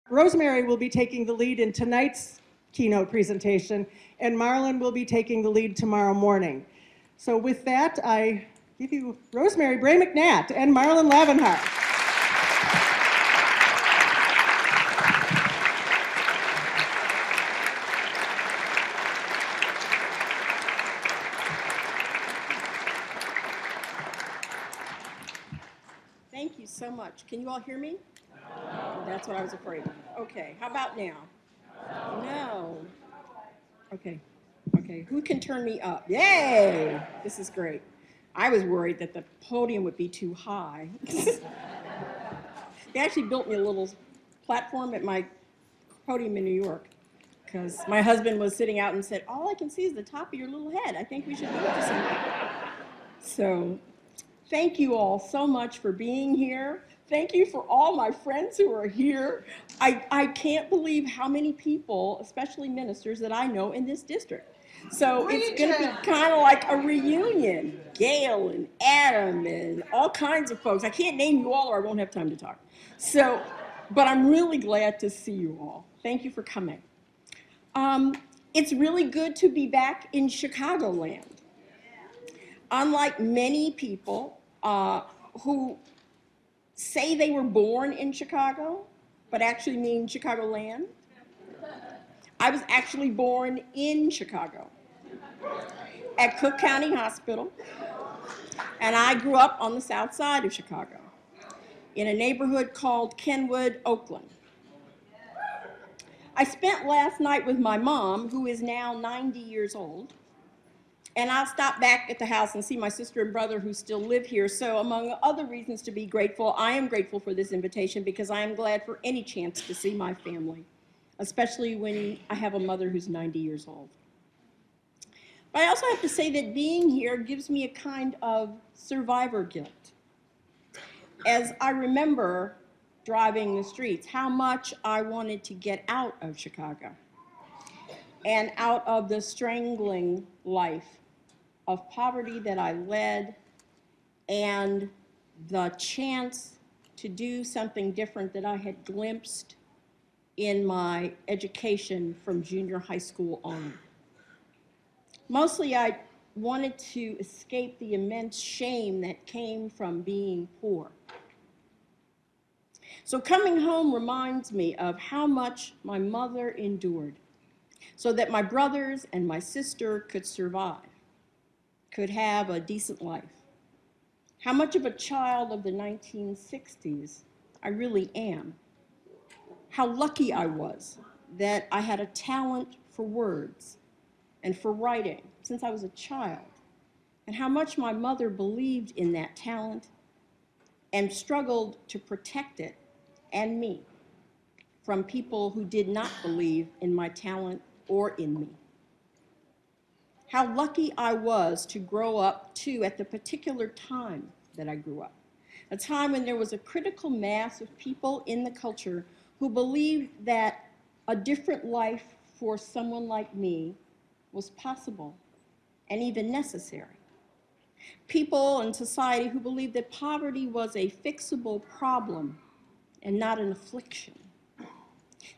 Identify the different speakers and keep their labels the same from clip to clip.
Speaker 1: Rosemary will be taking the lead in tonight's keynote presentation, and Marlin will be taking the lead tomorrow morning. So with that, I give you Rosemary, Bray, McNatt, and Marlin Lavanhar.
Speaker 2: Thank you so much. Can you all hear me? No. That's what I was afraid of. Okay, how about now? No. Okay. Okay, who can turn me up? Yay! This is great. I was worried that the podium would be too high. They actually built me a little platform at my podium in New York because my husband was sitting out and said, all I can see is the top of your little head. I think we should move to something. So thank you all so much for being here. Thank you for all my friends who are here. I can't believe how many people, especially ministers, that I know in this district. So it's going to be kind of like a reunion. Gail and Adam and all kinds of folks. I can't name you all or I won't have time to talk. So, but I'm really glad to see you all. Thank you for coming. It's really good to be back in Chicagoland. Unlike many people who say they were born in Chicago, but actually mean Chicagoland, I was actually born in Chicago at Cook County Hospital, and I grew up on the south side of Chicago in a neighborhood called Kenwood, Oakland. I spent last night with my mom, who is now 90 years old, and I'll stop back at the house and see my sister and brother who still live here. So among other reasons to be grateful, I am grateful for this invitation because I am glad for any chance to see my family, especially when I have a mother who's 90 years old. But I also have to say that being here gives me a kind of survivor guilt. As I remember driving the streets, how much I wanted to get out of Chicago and out of the strangling life of poverty that I led and the chance to do something different that I had glimpsed in my education from junior high school on. Mostly I wanted to escape the immense shame that came from being poor. So coming home reminds me of how much my mother endured so that my brothers and my sister could survive, could have a decent life. How much of a child of the 1960s I really am. How lucky I was that I had a talent for words and for writing since I was a child, and how much my mother believed in that talent and struggled to protect it and me from people who did not believe in my talent or in me. How lucky I was to grow up, too, at the particular time that I grew up, a time when there was a critical mass of people in the culture who believed that a different life for someone like me was possible and even necessary. People in society who believed that poverty was a fixable problem and not an affliction.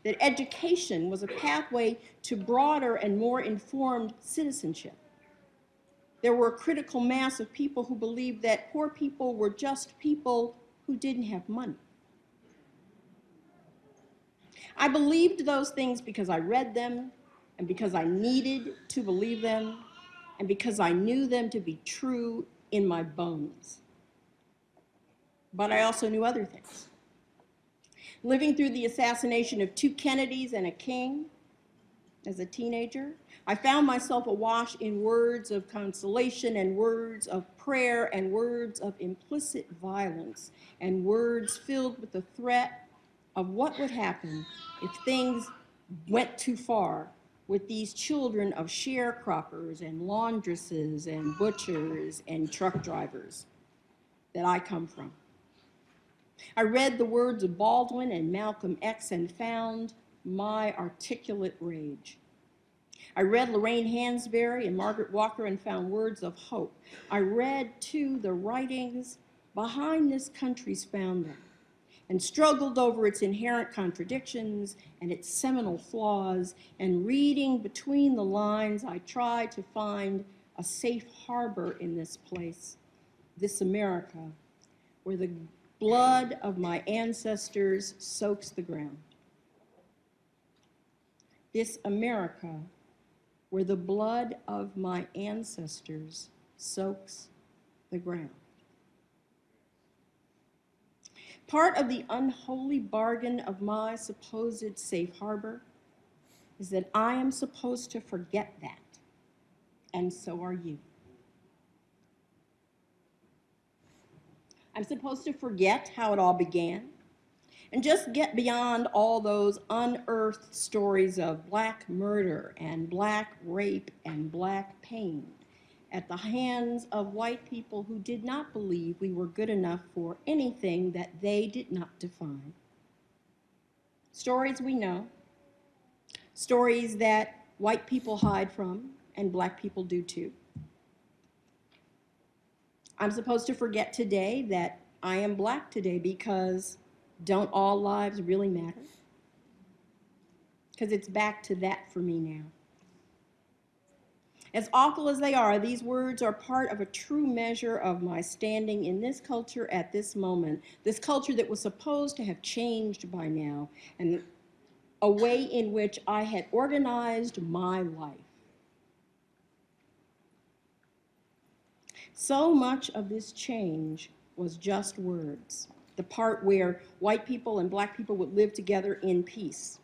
Speaker 2: That education was a pathway to broader and more informed citizenship. There were a critical mass of people who believed that poor people were just people who didn't have money. I believed those things because I read them, and because I needed to believe them, and because I knew them to be true in my bones. But I also knew other things. Living through the assassination of 2 Kennedys and a king as a teenager, I found myself awash in words of consolation and words of prayer and words of implicit violence and words filled with the threat of what would happen if things went too far with these children of sharecroppers and laundresses and butchers and truck drivers that I come from. I read the words of Baldwin and Malcolm X and found my articulate rage. I read Lorraine Hansberry and Margaret Walker and found words of hope. I read, too, the writings behind this country's founder and struggled over its inherent contradictions and its seminal flaws, and reading between the lines, I tried to find a safe harbor in this place, this America, where the blood of my ancestors soaks the ground. This America, where the blood of my ancestors soaks the ground. Part of the unholy bargain of my supposed safe harbor is that I am supposed to forget that, and so are you. I'm supposed to forget how it all began and just get beyond all those unearthed stories of Black murder and Black rape and Black pain at the hands of white people who did not believe we were good enough for anything that they did not define. Stories we know, stories that white people hide from and Black people do too. I'm supposed to forget today that I am Black today because don't all lives really matter? Because it's back to that for me now. As awful as they are, these words are part of a true measure of my standing in this culture at this moment, this culture that was supposed to have changed by now, and a way in which I had organized my life. So much of this change was just words, the part where white people and Black people would live together in peace,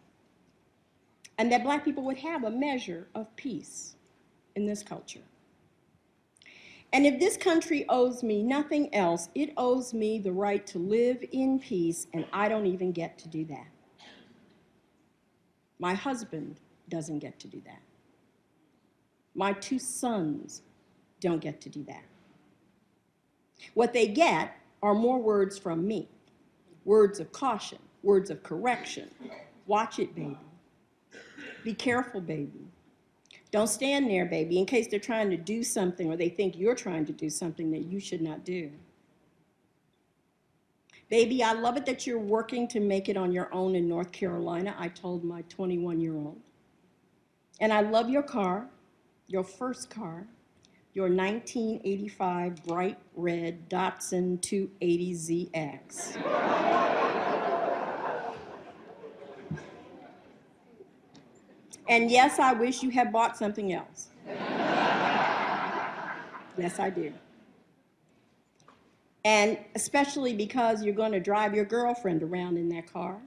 Speaker 2: and that Black people would have a measure of peace in this culture. And if this country owes me nothing else, it owes me the right to live in peace, and I don't even get to do that. My husband doesn't get to do that. My 2 sons don't get to do that. What they get are more words from me, words of caution, words of correction. Watch it, baby. Be careful, baby. Don't stand there, baby, in case they're trying to do something or they think you're trying to do something that you should not do. Baby, I love it that you're working to make it on your own in North Carolina, I told my 21-year-old. And I love your car, your first car, your 1985 bright red Datsun 280ZX. And yes, I wish you had bought something else. Yes, I do. And especially because you're going to drive your girlfriend around in that car,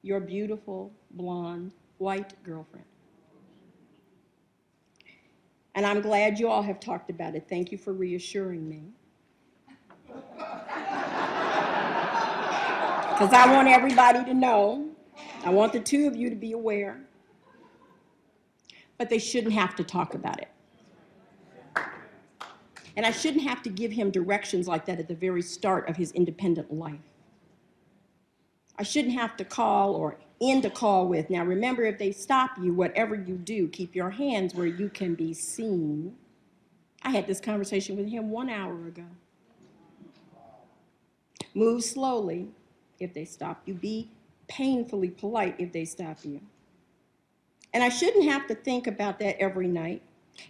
Speaker 2: your beautiful, blonde, white girlfriend. And I'm glad you all have talked about it. Thank you for reassuring me. Because I want everybody to know, I want the 2 of you to be aware, but they shouldn't have to talk about it. And I shouldn't have to give him directions like that at the very start of his independent life. I shouldn't have to call or end a call with, now remember, if they stop you, whatever you do, keep your hands where you can be seen. I had this conversation with him 1 hour ago. Move slowly if they stop you. Be painfully polite if they stop you. And I shouldn't have to think about that every night.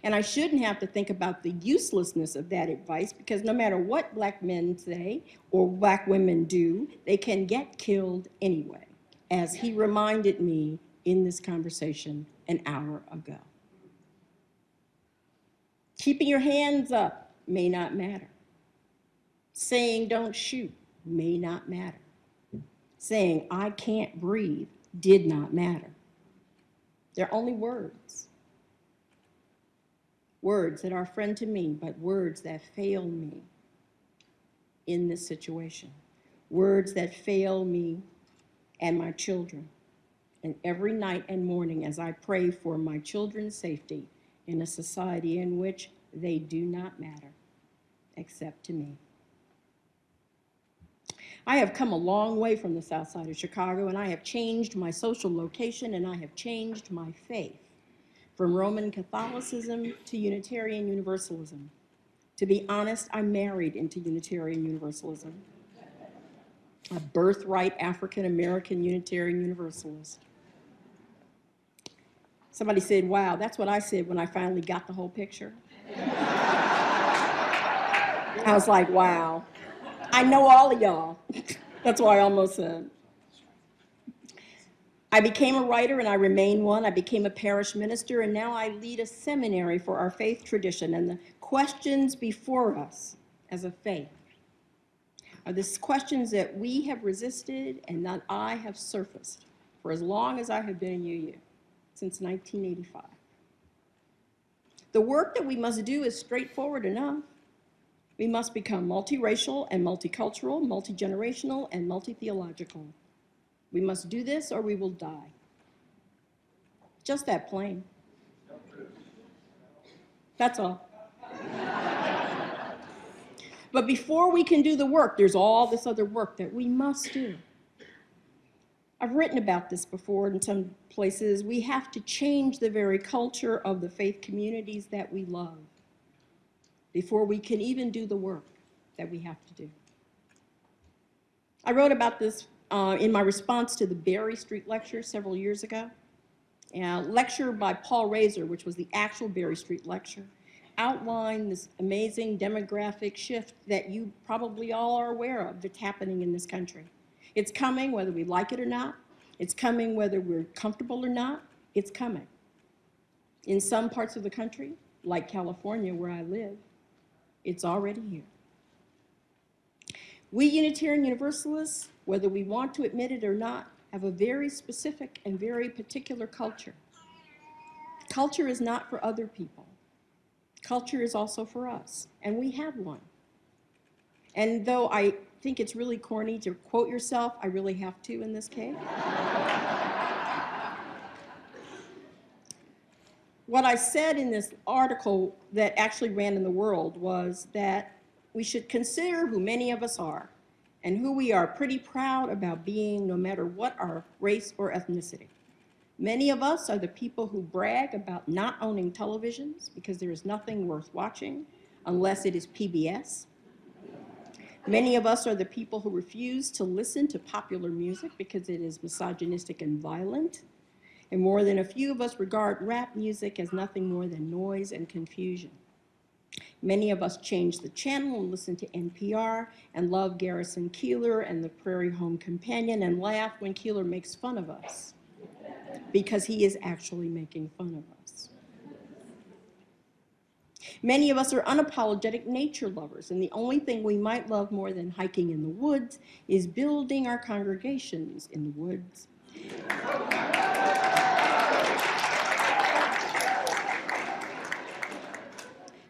Speaker 2: And I shouldn't have to think about the uselessness of that advice, because no matter what Black men say or Black women do, they can get killed anyway, as he reminded me in this conversation an hour ago. Keeping your hands up may not matter. Saying don't shoot may not matter. Saying I can't breathe did not matter. They're only words. Words that are a friend to me, but words that fail me in this situation. Words that fail me and my children. And every night and morning as I pray for my children's safety in a society in which they do not matter, except to me. I have come a long way from the South Side of Chicago, and I have changed my social location, and I have changed my faith from Roman Catholicism to Unitarian Universalism. To be honest, I married into Unitarian Universalism. a birthright African-American Unitarian Universalist. Somebody said, wow, that's what I said when I finally got the whole picture. I was like, wow, I know all of y'all. That's what I almost said. I became a writer and I remain one. I became a parish minister and now I lead a seminary for our faith tradition. And the questions before us as a faith are the questions that we have resisted and that I have surfaced for as long as I have been in UU, since 1985. The work that we must do is straightforward enough. We must become multiracial and multicultural, multigenerational and multi-theological. We must do this or we will die. Just that plain. That's all. But before we can do the work, there's all this other work that we must do. I've written about this before in some places. We have to change the very culture of the faith communities that we love before we can even do the work that we have to do. I wrote about this in my response to the Bray Street lecture several years ago. A lecture by Paul Razor, which was the actual Bray Street lecture, outlined this amazing demographic shift that you probably all are aware of that's happening in this country. It's coming whether we like it or not. It's coming whether we're comfortable or not. It's coming. In some parts of the country, like California where I live, it's already here. We Unitarian Universalists, whether we want to admit it or not, have a very specific and very particular culture. Culture is not for other people. Culture is also for us, and we have one. And though I think it's really corny to quote yourself, I really have to in this case. What I said in this article that actually ran in the World was that we should consider who many of us are and who we are pretty proud about being no matter what our race or ethnicity. Many of us are the people who brag about not owning televisions because there is nothing worth watching unless it is PBS. Many of us are the people who refuse to listen to popular music because it is misogynistic and violent. And more than a few of us regard rap music as nothing more than noise and confusion. Many of us change the channel and listen to NPR and love Garrison Keillor and the Prairie Home Companion and laugh when Keillor makes fun of us because he is actually making fun of us. Many of us are unapologetic nature lovers, and the only thing we might love more than hiking in the woods is building our congregations in the woods.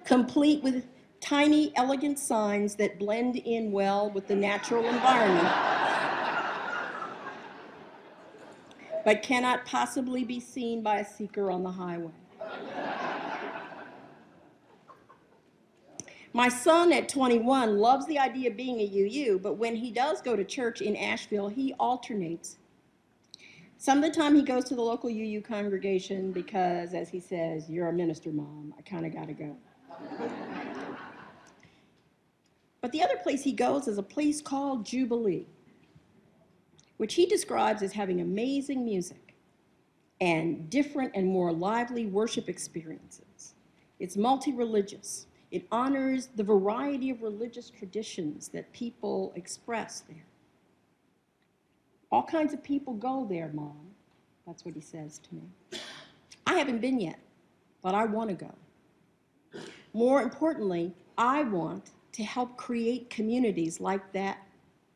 Speaker 2: Complete with tiny, elegant signs that blend in well with the natural environment, but cannot possibly be seen by a seeker on the highway. My son at 21 loves the idea of being a UU, but when he does go to church in Asheville, he alternates. Some of the time he goes to the local UU congregation because, as he says, you're a minister, Mom, I kind of got to go. But the other place he goes is a place called Jubilee, which he describes as having amazing music and different and more lively worship experiences. It's multi-religious. It honors the variety of religious traditions that people express there. All kinds of people go there, Mom. That's what he says to me. I haven't been yet, but I want to go. More importantly, I want to help create communities like that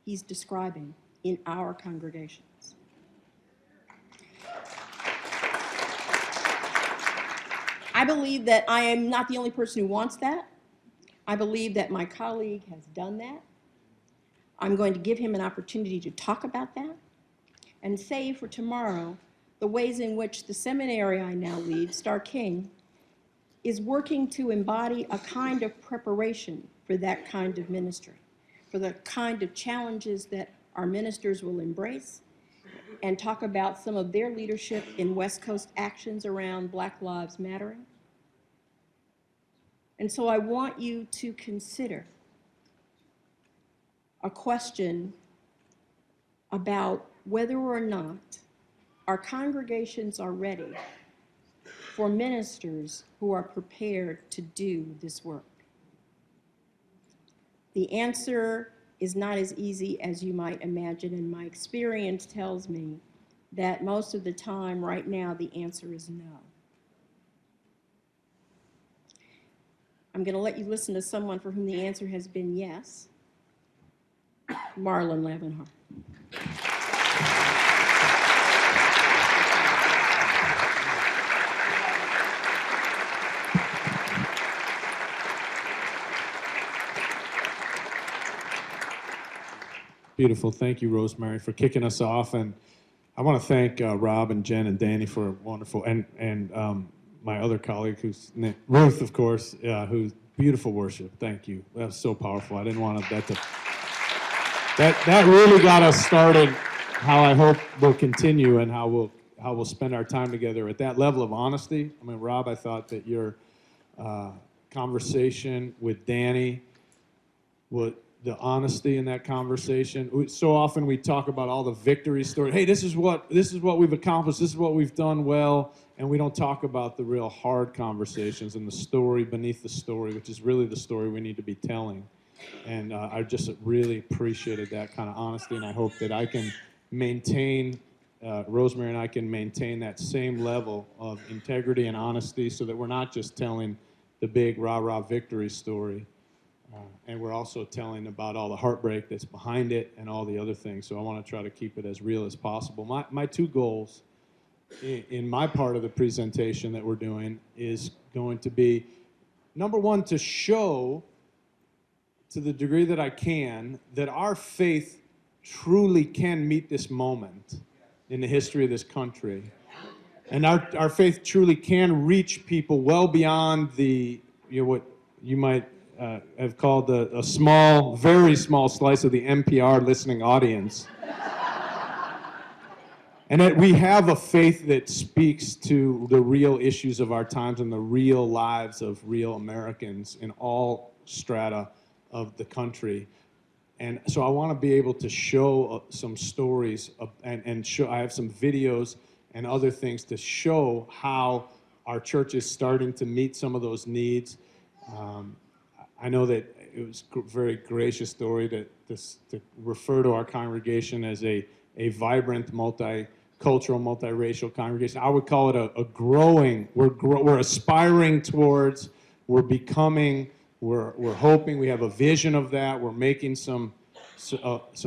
Speaker 2: he's describing in our congregations. I believe that I am not the only person who wants that. I believe that my colleague has done that. I'm going to give him an opportunity to talk about that and save for tomorrow the ways in which the seminary I now lead, Star King, is working to embody a kind of preparation for that kind of ministry, for the kind of challenges that our ministers will embrace, and talk about some of their leadership in West Coast actions around Black Lives Mattering. And so I want you to consider a question about whether or not our congregations are ready for ministers who are prepared to do this work. The answer is not as easy as you might imagine, and my experience tells me that most of the time right now the answer is no. I'm going to let you listen to someone for whom the answer has been yes, Marlin Lavanhar.
Speaker 3: Beautiful. Thank you, Rosemary, for kicking us off. And I want to thank Rob and Jen and Danny for wonderful, and my other colleague, who's Ruth, of course, who's beautiful worship. Thank you. That was so powerful. I didn't want that to. That really got us started. How I hope we'll continue, and how we'll spend our time together at that level of honesty. I mean, Rob, I thought that your conversation with Danny, the honesty in that conversation. So often we talk about all the victory stories. Hey, this is what we've accomplished. This is what we've done well, and we don't talk about the real hard conversations and the story beneath the story, which is really the story we need to be telling. And I just really appreciated that kind of honesty, and I hope that I can maintain, Rosemary and I can maintain that same level of integrity and honesty, so that we're not just telling the big rah-rah victory story. And we're also telling about all the heartbreak that's behind it and all the other things. So I want to try to keep it as real as possible. My two goals in my part of the presentation that we're doing is going to be, number one, to show, to the degree that I can, that our faith truly can meet this moment in the history of this country. And our faith truly can reach people well beyond the, what you might have called a small, very small slice of the NPR listening audience. And that we have a faith that speaks to the real issues of our times and the real lives of real Americans in all strata of the country. And so I want to be able to show some stories and show, I have some videos and other things to show how our church is starting to meet some of those needs. I know that it was a very gracious story to refer to our congregation as a vibrant, multicultural, multiracial congregation. I would call it a growing, we're aspiring towards, we're becoming, we're hoping, we have a vision of that, we're making some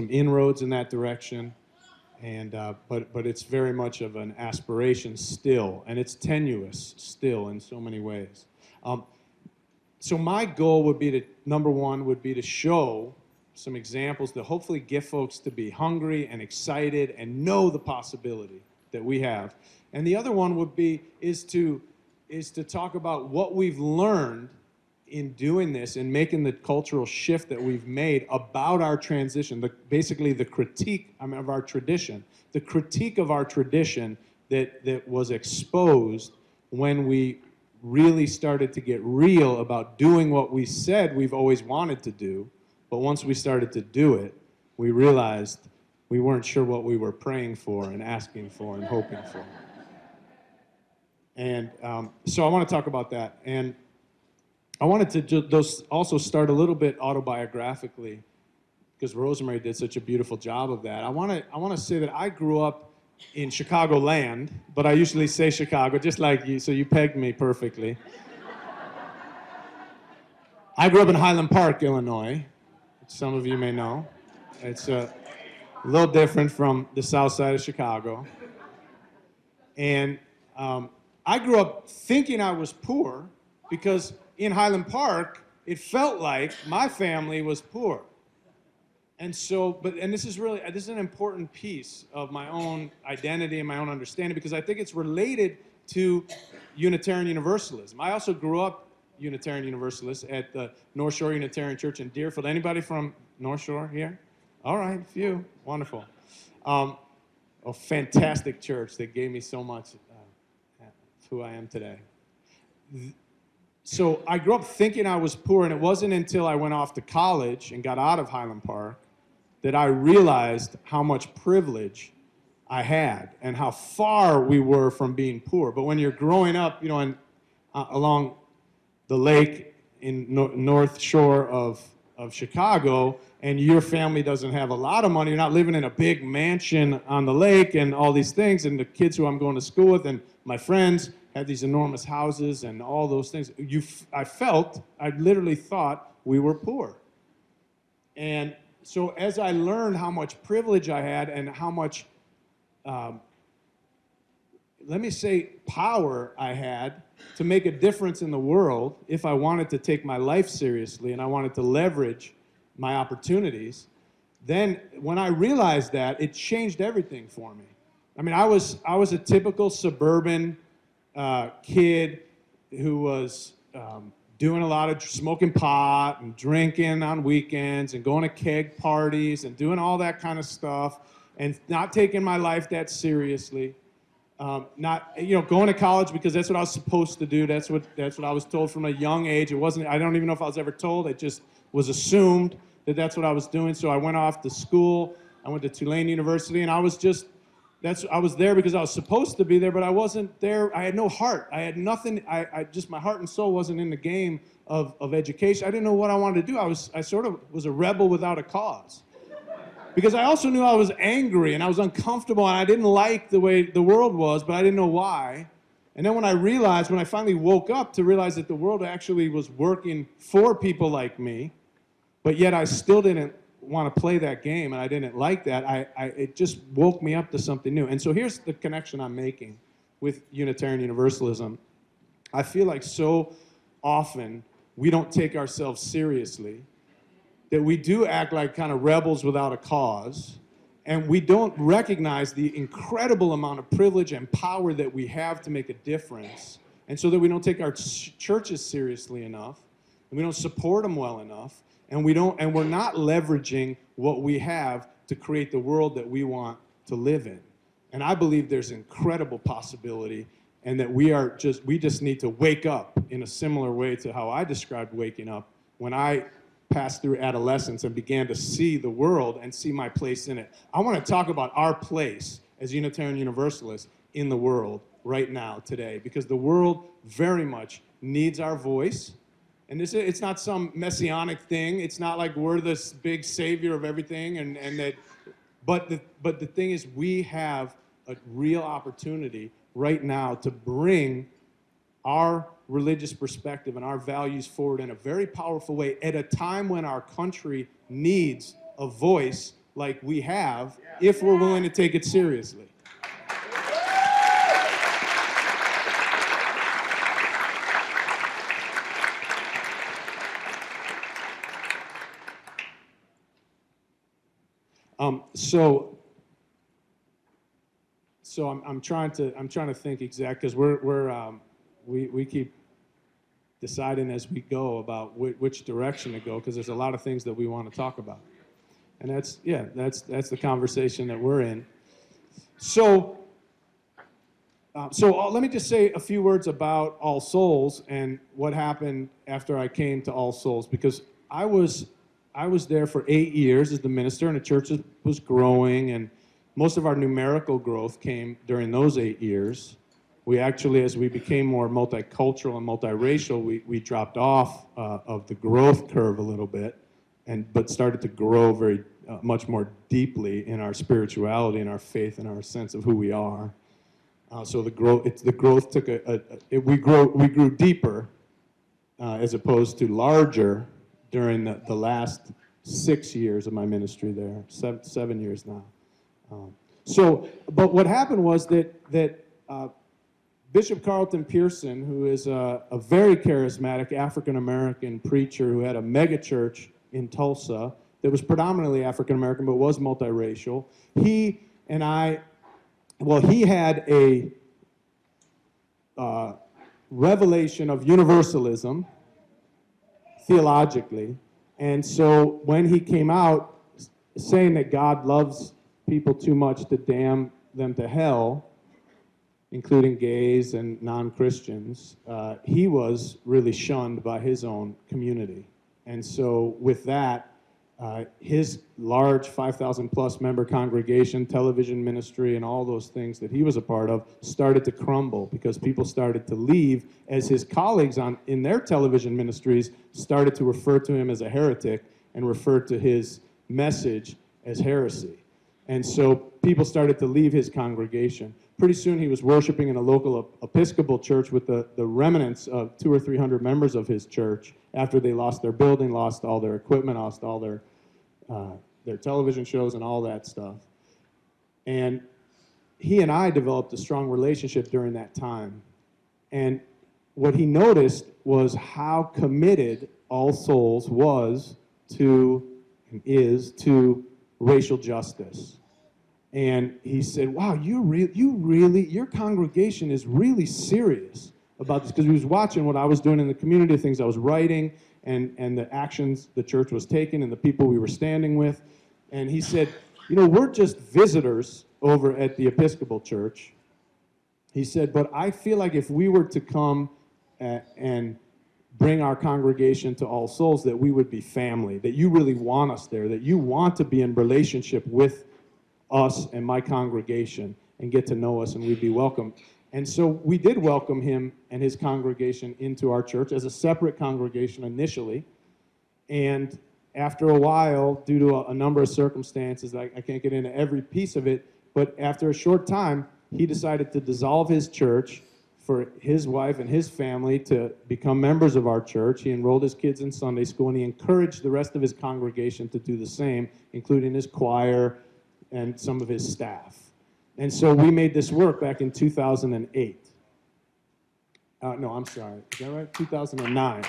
Speaker 3: inroads in that direction. And but it's very much of an aspiration still, and it's tenuous still in so many ways. So my goal would be to, number one, would be to show some examples that hopefully get folks to be hungry and excited and know the possibility that we have. And the other one would be is to talk about what we've learned in doing this and making the cultural shift that we've made about our transition, basically the critique of our tradition, the critique of our tradition that was exposed when we really started to get real about doing what we said we've always wanted to do. But once we started to do it, we realized we weren't sure what we were praying for and asking for and hoping for. And so I want to talk about that. And I wanted to also start a little bit autobiographically, because Rosemary did such a beautiful job of that. I want to say that I grew up in Chicagoland, but I usually say Chicago, just like you, so you pegged me perfectly. I grew up in Highland Park, Illinois, which some of you may know. It's a little different from the south side of Chicago. And I grew up thinking I was poor because in Highland Park, it felt like my family was poor. And so, and this is an important piece of my own identity and my own understanding, because I think it's related to Unitarian Universalism. I also grew up Unitarian Universalist at the North Shore Unitarian Church in Deerfield. Anybody from North Shore here? All right, a few. Wonderful. A fantastic church that gave me so much of who I am today. So I grew up thinking I was poor, and it wasn't until I went off to college and got out of Highland Park that I realized how much privilege I had and how far we were from being poor. But when you're growing up, along the lake in North Shore of Chicago, and your family doesn't have a lot of money, you're not living in a big mansion on the lake and all these things, and the kids who I'm going to school with and my friends had these enormous houses and all those things. I literally thought we were poor. And so as I learned how much privilege I had and how much, let me say, power I had to make a difference in the world if I wanted to take my life seriously and I wanted to leverage my opportunities, then when I realized that, it changed everything for me. I mean, I was a typical suburban kid who was doing a lot of smoking pot and drinking on weekends and going to keg parties and doing all that kind of stuff and not taking my life that seriously. Not, going to college because that's what I was supposed to do. That's what I was told from a young age. I don't even know if I was ever told. It just was assumed that that's what I was doing. So I went off to school. I went to Tulane University, and I was there because I was supposed to be there, but I wasn't there. I had no heart. I had nothing. My heart and soul wasn't in the game of education. I didn't know what I wanted to do. I sort of was a rebel without a cause. Because I also knew I was angry and I was uncomfortable and I didn't like the way the world was, but I didn't know why. And then when I finally woke up to realize that the world actually was working for people like me, but yet I still didn't want to play that game and I didn't like that, it just woke me up to something new. And so here's the connection I'm making with Unitarian Universalism. I feel like so often we don't take ourselves seriously, that we do act like kind of rebels without a cause, and we don't recognize the incredible amount of privilege and power that we have to make a difference, and so that we don't take our churches seriously enough, and we don't support them well enough, and we're not leveraging what we have to create the world that we want to live in. And I believe there's incredible possibility, and that we just need to wake up in a similar way to how I described waking up when I passed through adolescence and began to see the world and see my place in it. I want to talk about our place as Unitarian Universalists in the world right now, today, because the world very much needs our voice. And it's not some messianic thing. It's not like we're this big savior of everything, but the thing is, we have a real opportunity right now to bring our religious perspective and our values forward in a very powerful way at a time when our country needs a voice like we have, if we're willing to take it seriously. So I'm trying to think exact, because we keep deciding as we go about which direction to go, because there's a lot of things that we want to talk about, and that's the conversation that we're in. So let me just say a few words about All Souls and what happened after I came to All Souls, because I was there for 8 years as the minister, and the church was growing, and most of our numerical growth came during those 8 years. We actually, as we became more multicultural and multiracial, we dropped off of the growth curve a little bit, but started to grow very much more deeply in our spirituality and our faith and our sense of who we are. So the growth took we grew deeper as opposed to larger during the last 6 years of my ministry there, 7 years now. But what happened was that Bishop Carlton Pearson, who is a very charismatic African-American preacher who had a mega church in Tulsa that was predominantly African-American but was multiracial, he had a revelation of universalism theologically. And so when he came out saying that God loves people too much to damn them to hell, including gays and non-Christians, he was really shunned by his own community. And so with that, his large 5,000 plus member congregation, television ministry, and all those things that he was a part of started to crumble because people started to leave as his colleagues in their television ministries started to refer to him as a heretic and refer to his message as heresy. And so people started to leave his congregation. Pretty soon he was worshiping in a local Episcopal church with the remnants of 200 or 300 members of his church after they lost their building, lost all their equipment, lost all their television shows and all that stuff. And he and I developed a strong relationship during that time. And what he noticed was how committed All Souls was to, and is, to racial justice. And he said, wow, your congregation is really serious about this, because he was watching what I was doing in the community, the things I was writing, and the actions the church was taking and the people we were standing with. And he said, you know, we're just visitors over at the Episcopal Church. He said, but I feel like if we were to come and bring our congregation to All Souls, that we would be family, that you really want us there, that you want to be in relationship with us and my congregation and get to know us, and we'd be welcome. And so we did welcome him and his congregation into our church as a separate congregation initially. And after a while, due to a number of circumstances, I can't get into every piece of it, but after a short time, he decided to dissolve his church for his wife and his family to become members of our church. He enrolled his kids in Sunday school, and he encouraged the rest of his congregation to do the same, including his choir and some of his staff. And so we made this work back in 2008. No, I'm sorry. Is that right? 2009.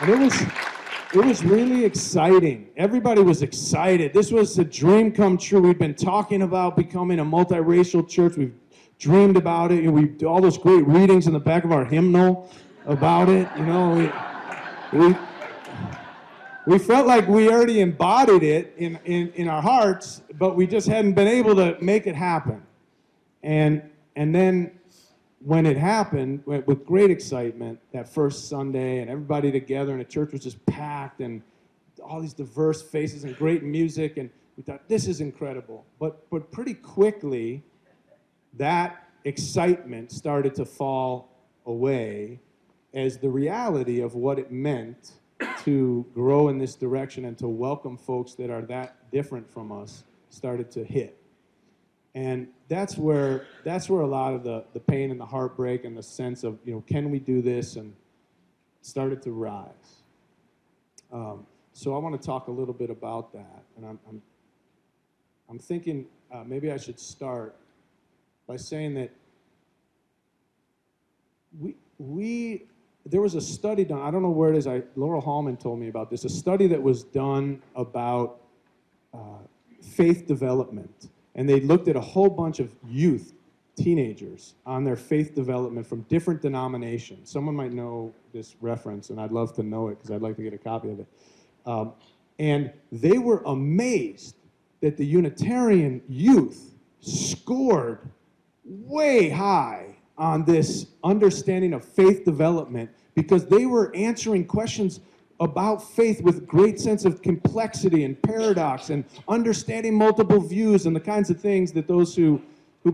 Speaker 3: And it was really exciting. Everybody was excited. This was a dream come true. We've been talking about becoming a multiracial church. We've dreamed about it. We do all those great readings in the back of our hymnal about it. You know, we felt like we already embodied it in our hearts, but we just hadn't been able to make it happen. And then when it happened, with great excitement, that first Sunday, and everybody together, and the church was just packed, and all these diverse faces and great music, and we thought, this is incredible. But pretty quickly, that excitement started to fall away as the reality of what it meant to grow in this direction and to welcome folks that are that different from us started to hit. And that's where a lot of the pain and the heartbreak and the sense of, you know, can we do this, and started to rise. So I want to talk a little bit about that, and I'm thinking maybe I should start by saying that there was a study done, I don't know where it is, Laurel Hallman told me about this, a study that was done about faith development. And they looked at a whole bunch of youth, teenagers, on their faith development from different denominations. Someone might know this reference, and I'd love to know it because I'd like to get a copy of it. And they were amazed that the Unitarian youth scored way high on this understanding of faith development, because they were answering questions about faith with great sense of complexity and paradox and understanding multiple views and the kinds of things that those who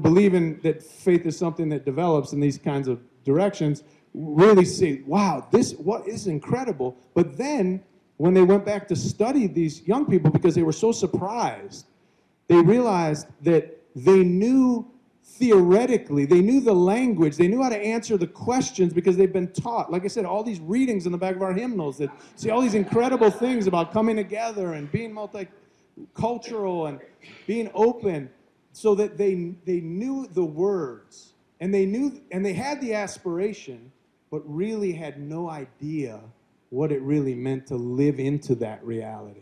Speaker 3: believe in that faith is something that develops in these kinds of directions really say, wow, what is incredible. But then when they went back to study these young people, because they were so surprised, they realized that they knew theoretically, they knew the language, they knew how to answer the questions because they've been taught. Like I said, all these readings in the back of our hymnals that see all these incredible things about coming together and being multicultural and being open, so that they knew the words, and they had the aspiration, but really had no idea what it really meant to live into that reality.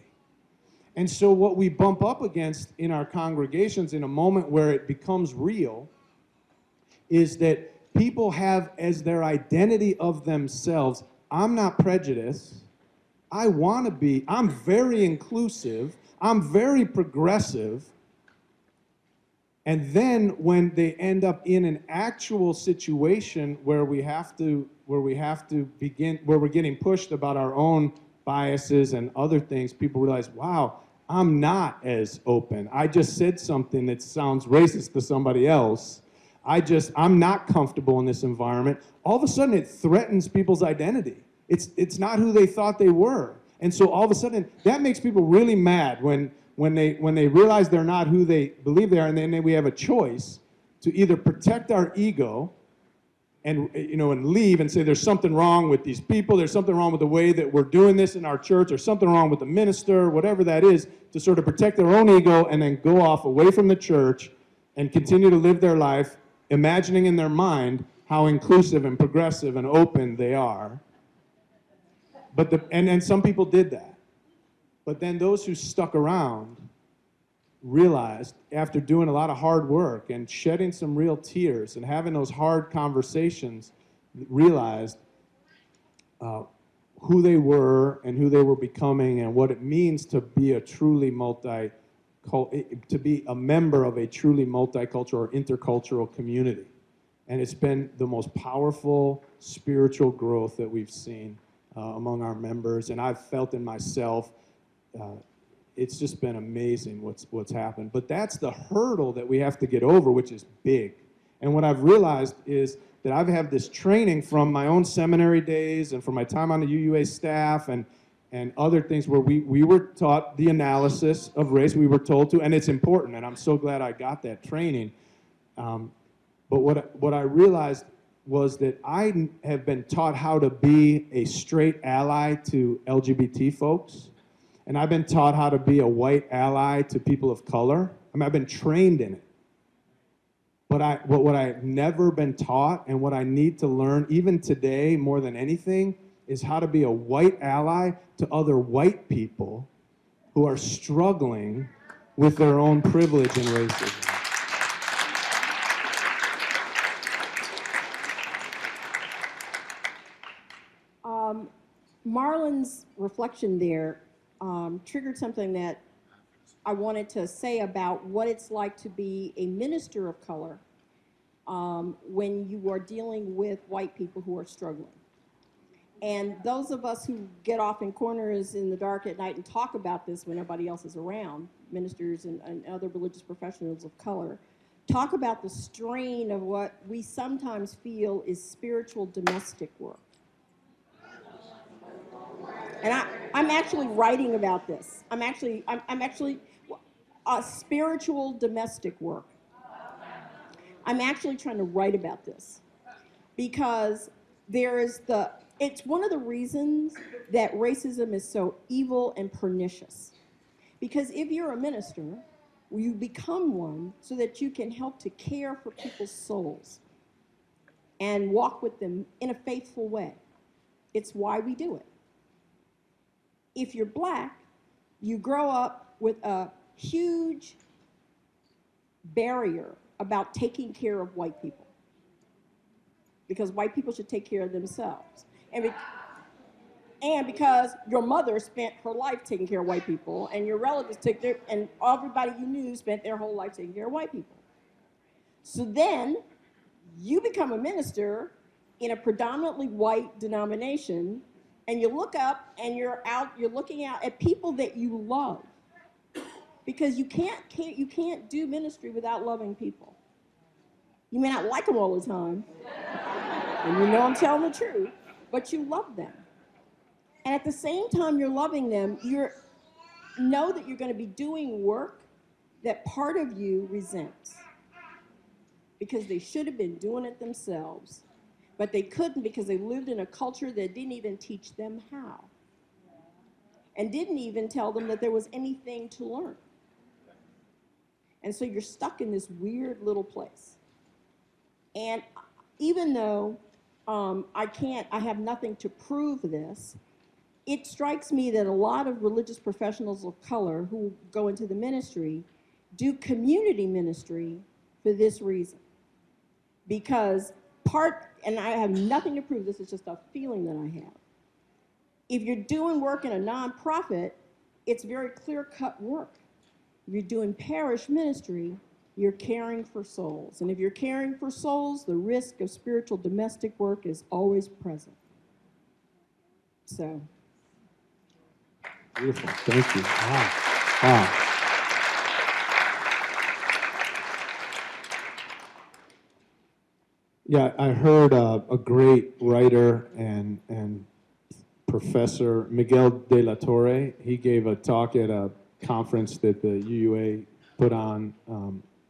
Speaker 3: And so what we bump up against in our congregations in a moment where it becomes real is that people have as their identity of themselves, I'm not prejudiced, I'm very inclusive, I'm very progressive, And then when they end up in an actual situation where we're getting pushed about our own biases and other things, people realize, wow, I'm not as open. I just said something that sounds racist to somebody else. I'm not comfortable in this environment. All of a sudden it threatens people's identity. It's not who they thought they were. And so all of a sudden that makes people really mad when they realize they're not who they believe they are, and then we have a choice to either protect our ego and leave and say there's something wrong with these people, there's something wrong with the way that we're doing this in our church, there's something wrong with the minister, whatever that is, to sort of protect their own ego and then go off away from the church and continue to live their life imagining in their mind how inclusive and progressive and open they are. And some people did that. But then those who stuck around realized, after doing a lot of hard work and shedding some real tears and having those hard conversations, realized who they were and who they were becoming and what it means to be to be a member of a truly multicultural or intercultural community. And it's been the most powerful spiritual growth that we've seen among our members, and I've felt in myself. It's just been amazing what's happened. But that's the hurdle that we have to get over, which is big. And what I've realized is that I've had this training from my own seminary days and from my time on the UUA staff and other things where we were taught the analysis of race. We were told to, and it's important, and I'm so glad I got that training. But what I realized was that I have been taught how to be a straight ally to LGBT folks. And I've been taught how to be a white ally to people of color. I mean, I've been trained in it. But what I've never been taught and what I need to learn, even today more than anything, is how to be a white ally to other white people who are struggling with their own privilege and racism.
Speaker 2: Marlin's reflection there triggered something that I wanted to say about what it's like to be a minister of color when you are dealing with white people who are struggling. And those of us who get off in corners in the dark at night and talk about this when nobody else is around, ministers and other religious professionals of color, talk about the strain of what we sometimes feel is spiritual domestic work. And I'm actually writing about this. I'm actually spiritual domestic work. I'm actually trying to write about this because it's one of the reasons that racism is so evil and pernicious. Because if you're a minister, you become one so that you can help to care for people's souls and walk with them in a faithful way. It's why we do it. If you're black, you grow up with a huge barrier about taking care of white people. Because white people should take care of themselves. And because your mother spent her life taking care of white people, and your relatives and everybody you knew spent their whole life taking care of white people. So then you become a minister in a predominantly white denomination, and you look up and you're looking out at people that you love. Because you can't do ministry without loving people. You may not like them all the time, and you know I'm telling the truth, but you love them. And at the same time you're loving them, know that you're going to be doing work that part of you resents. Because they should have been doing it themselves, but they couldn't because they lived in a culture that didn't even teach them how. And didn't even tell them that there was anything to learn. And so you're stuck in this weird little place. And even though I have nothing to prove this, it strikes me that a lot of religious professionals of color who go into the ministry do community ministry for this reason. Because and I have nothing to prove, this is just a feeling that I have. If you're doing work in a nonprofit, it's very clear-cut work. If you're doing parish ministry, you're caring for souls. And if you're caring for souls, the risk of spiritual domestic work is always present. So.
Speaker 3: Beautiful. Thank you. Wow. Wow. Yeah, I heard a great writer and professor, Miguel de la Torre. He gave a talk at a conference that the UUA put on,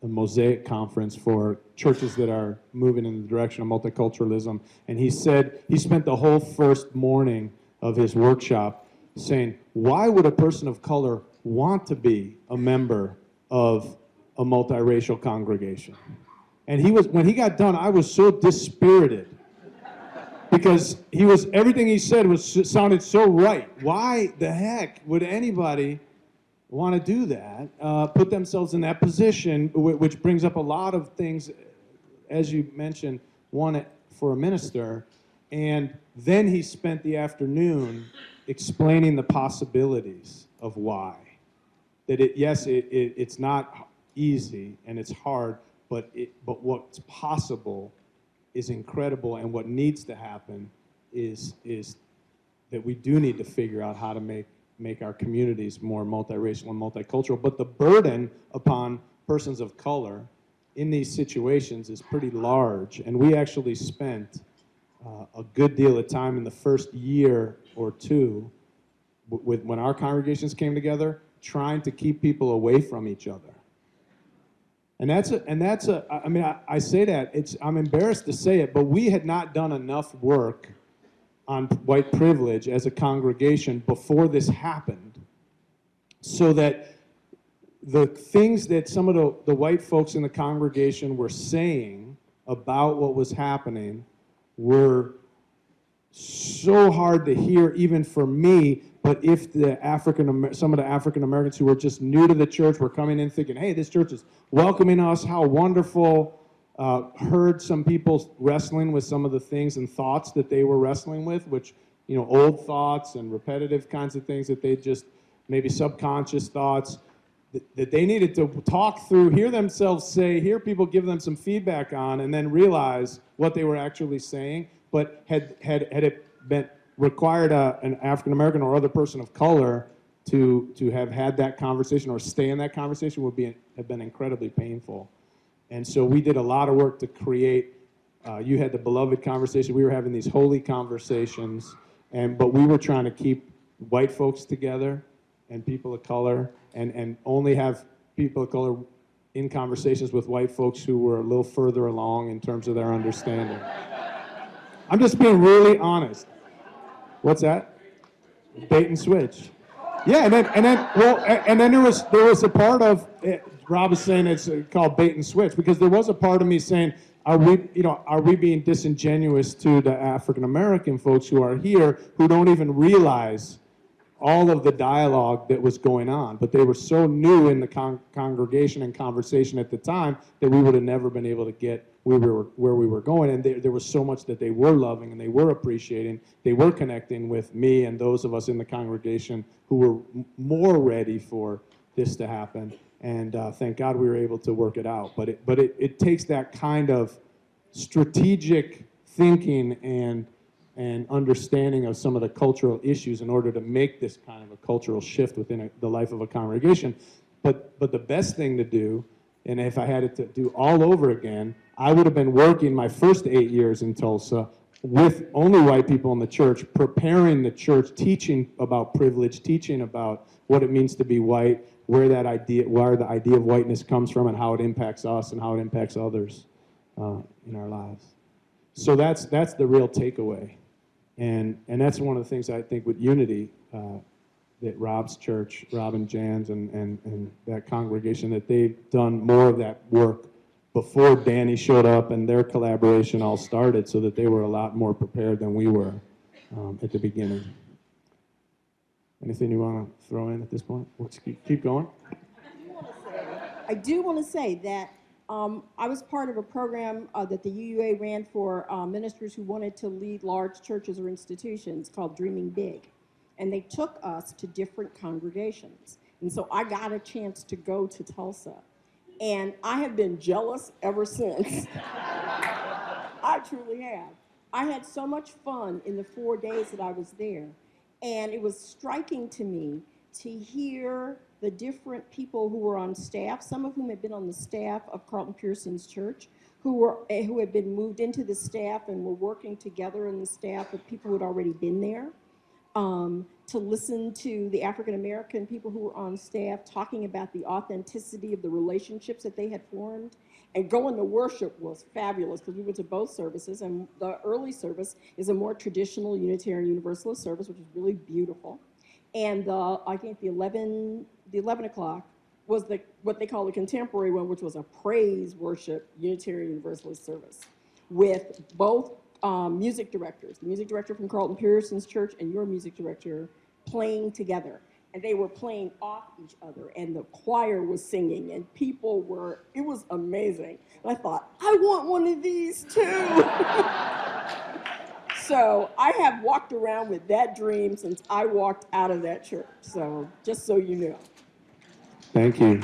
Speaker 3: a Mosaic conference for churches that are moving in the direction of multiculturalism. And he said he spent the whole first morning of his workshop saying, why would a person of color want to be a member of a multiracial congregation? And when he got done, I was so dispirited because everything he said sounded so right. Why the heck would anybody want to do that, put themselves in that position, which brings up a lot of things, as you mentioned, one for a minister. And then he spent the afternoon explaining the possibilities of why. That it's not easy and it's hard, but what's possible is incredible, and what needs to happen is that we do need to figure out how to make our communities more multiracial and multicultural. But the burden upon persons of color in these situations is pretty large, and we actually spent a good deal of time in the first year or two when our congregations came together trying to keep people away from each other. And I mean, I say that, I'm embarrassed to say it, but we had not done enough work on white privilege as a congregation before this happened, so that the things that some of the white folks in the congregation were saying about what was happening were so hard to hear, even for me. But if some of the African Americans who were just new to the church were coming in thinking, hey, this church is welcoming us, how wonderful, heard some people wrestling with some of the things and thoughts that they were wrestling with, which, old thoughts and repetitive kinds of things that they just, maybe subconscious thoughts, that they needed to talk through, hear themselves say, hear people give them some feedback on, and then realize what they were actually saying. But had it been required an African American or other person of color to have had that conversation or stay in that conversation have been incredibly painful. And so we did a lot of work to create. You had the beloved conversation. We were having these holy conversations, but we were trying to keep white folks together and people of color, and only have people of color in conversations with white folks who were a little further along in terms of their understanding. I'm just being really honest. What's that? Bait and switch. Yeah, and then there was a part of it, Rob is saying it's called bait and switch, because there was a part of me saying, are we being disingenuous to the African American folks who are here who don't even realize all of the dialogue that was going on, but they were so new in the congregation and conversation at the time that we would have never been able to get where we were going. And there was so much that they were loving and they were appreciating. They were connecting with me and those of us in the congregation who were more ready for this to happen. And thank God we were able to work it out. But it takes that kind of strategic thinking and understanding of some of the cultural issues in order to make this kind of a cultural shift within the life of a congregation. But the best thing to do, and if I had it to do all over again, I would have been working my first 8 years in Tulsa with only white people in the church, preparing the church, teaching about privilege, teaching about what it means to be white, where the idea of whiteness comes from and how it impacts us and how it impacts others in our lives. So that's the real takeaway. And that's one of the things I think with Unity, that Rob's church, Rob and Jan's and that congregation, that they've done more of that work before Danny showed up and their collaboration all started, so that they were a lot more prepared than we were at the beginning. Anything you want to throw in at this point? Let's keep going.
Speaker 2: I do want to say that I was part of a program that the UUA ran for ministers who wanted to lead large churches or institutions called Dreaming Big. And they took us to different congregations. And so I got a chance to go to Tulsa. And I have been jealous ever since. I truly have. I had so much fun in the 4 days that I was there. And it was striking to me to hear the different people who were on staff, some of whom had been on the staff of Carlton Pearson's church, who had been moved into the staff and were working together in the staff with people who had already been there, to listen to the African American people who were on staff talking about the authenticity of the relationships that they had formed. And going to worship was fabulous because we went to both services, and the early service is a more traditional Unitarian Universalist service, which is really beautiful. And I think the 11 o'clock was what they call the contemporary one, which was a praise worship Unitarian Universalist service with both music directors, the music director from Carlton Pearson's church and your music director playing together. And they were playing off each other, and the choir was singing, and people were, it was amazing. And I thought, I want one of these too. So I have walked around with that dream since I walked out of that church. So just so you know.
Speaker 3: Thank you.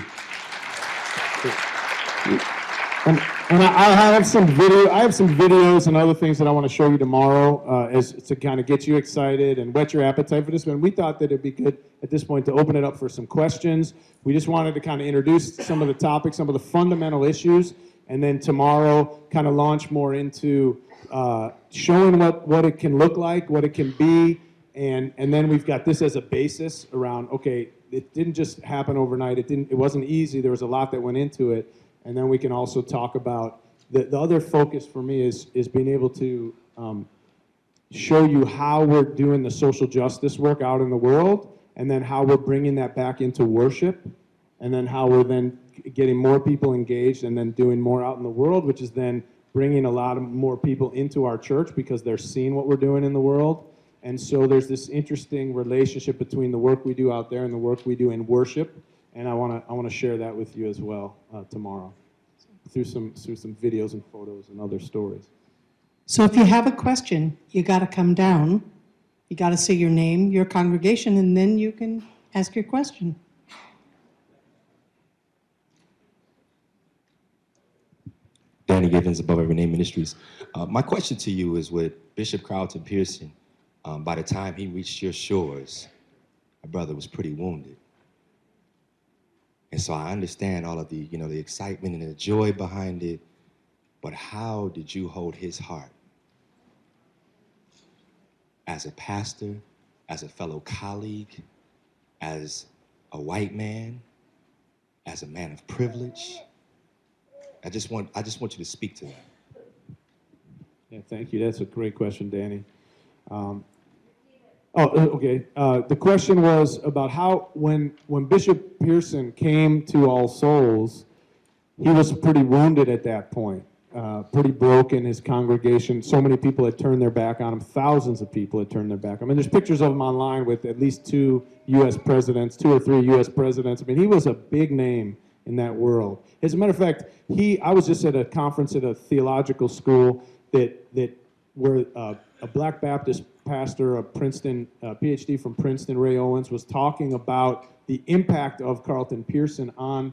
Speaker 3: And I have some videos and other things that I want to show you tomorrow as to kind of get you excited and whet your appetite for this. But we thought that it'd be good at this point to open it up for some questions. We just wanted to kind of introduce some of the topics, some of the fundamental issues, and then tomorrow kind of launch more into showing what it can look like, what it can be, and then we've got this as a basis around, okay, it didn't just happen overnight. It wasn't easy. There was a lot that went into it. And then we can also talk about the other focus for me is being able to show you how we're doing the social justice work out in the world, and then how we're bringing that back into worship, and then how we're then getting more people engaged and then doing more out in the world, which is then bringing a lot of more people into our church because they're seeing what we're doing in the world. And so there's this interesting relationship between the work we do out there and the work we do in worship. And I want to share that with you as well tomorrow through some videos and photos and other stories.
Speaker 4: So if you have a question, you got to come down. You got to say your name, your congregation, and then you can ask your question.
Speaker 5: Danny Givens, Above Every Name Ministries. My question to you is, with Bishop Carlton Pearson, by the time he reached your shores, my brother was pretty wounded. And so I understand all of the, the excitement and the joy behind it, but how did you hold his heart? As a pastor, as a fellow colleague, as a white man, as a man of privilege? I just want you to speak to that.
Speaker 3: Yeah, thank you. That's a great question, Danny. Okay. The question was about how, when Bishop Pearson came to All Souls, he was pretty wounded at that point, pretty broken, his congregation. So many people had turned their back on him. Thousands of people had turned their back on him. And there's pictures of him online with at least 2 U.S. presidents, 2 or 3 U.S. presidents. I mean, he was a big name in that world. As a matter of fact, I was just at a conference at a theological school where a Black Baptist pastor of Princeton, PhD from Princeton, Ray Owens, was talking about the impact of Carlton Pearson on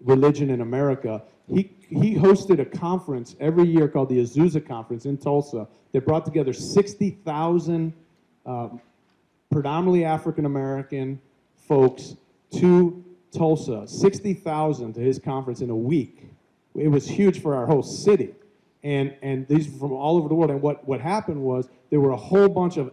Speaker 3: religion in America. He hosted a conference every year called the Azusa Conference in Tulsa that brought together 60,000 predominantly African American folks to Tulsa, 60,000 to his conference in a week. It was huge for our whole city. And these were from all over the world. And what happened was there were a whole bunch of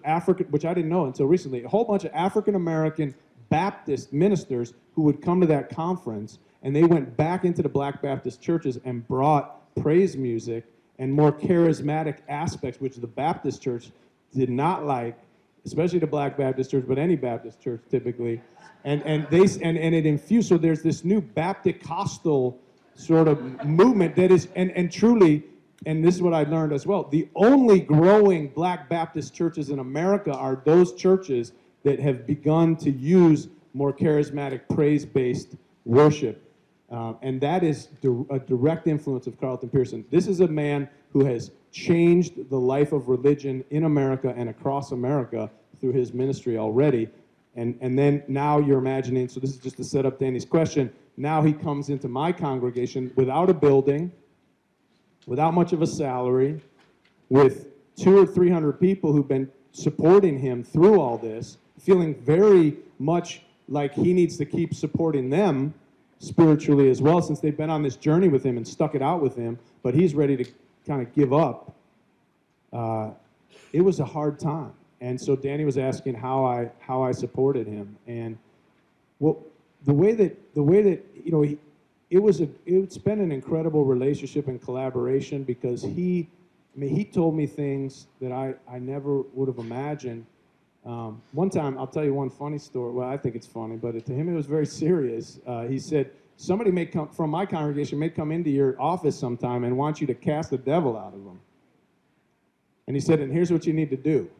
Speaker 3: which I didn't know until recently, a whole bunch of African-American Baptist ministers who would come to that conference, and they went back into the Black Baptist churches and brought praise music and more charismatic aspects, which the Baptist church did not like, especially the Black Baptist church, but any Baptist church typically. And it infused, so there's this new Baptist-costal sort of movement that is, and truly, and this is what I learned as well, the only growing Black Baptist churches in America are those churches that have begun to use more charismatic, praise-based worship. And that is a direct influence of Carlton Pearson. This is a man who has changed the life of religion in America and across America through his ministry already. And then now you're imagining, so this is just to set up Danny's question, now he comes into my congregation without a building, without much of a salary, with 200 or 300 people who've been supporting him through all this, feeling very much like he needs to keep supporting them spiritually as well, since they've been on this journey with him and stuck it out with him, but he's ready to kind of give up. It was a hard time. And so Danny was asking how I supported him. And well, the way that you know, it's been an incredible relationship and collaboration, because he told me things that I never would have imagined. One time, I'll tell you one funny story. Well, I think it's funny, but to him it was very serious. He said, somebody may come from my congregation, may come into your office sometime and want you to cast the devil out of them. And he said, and here's what you need to do.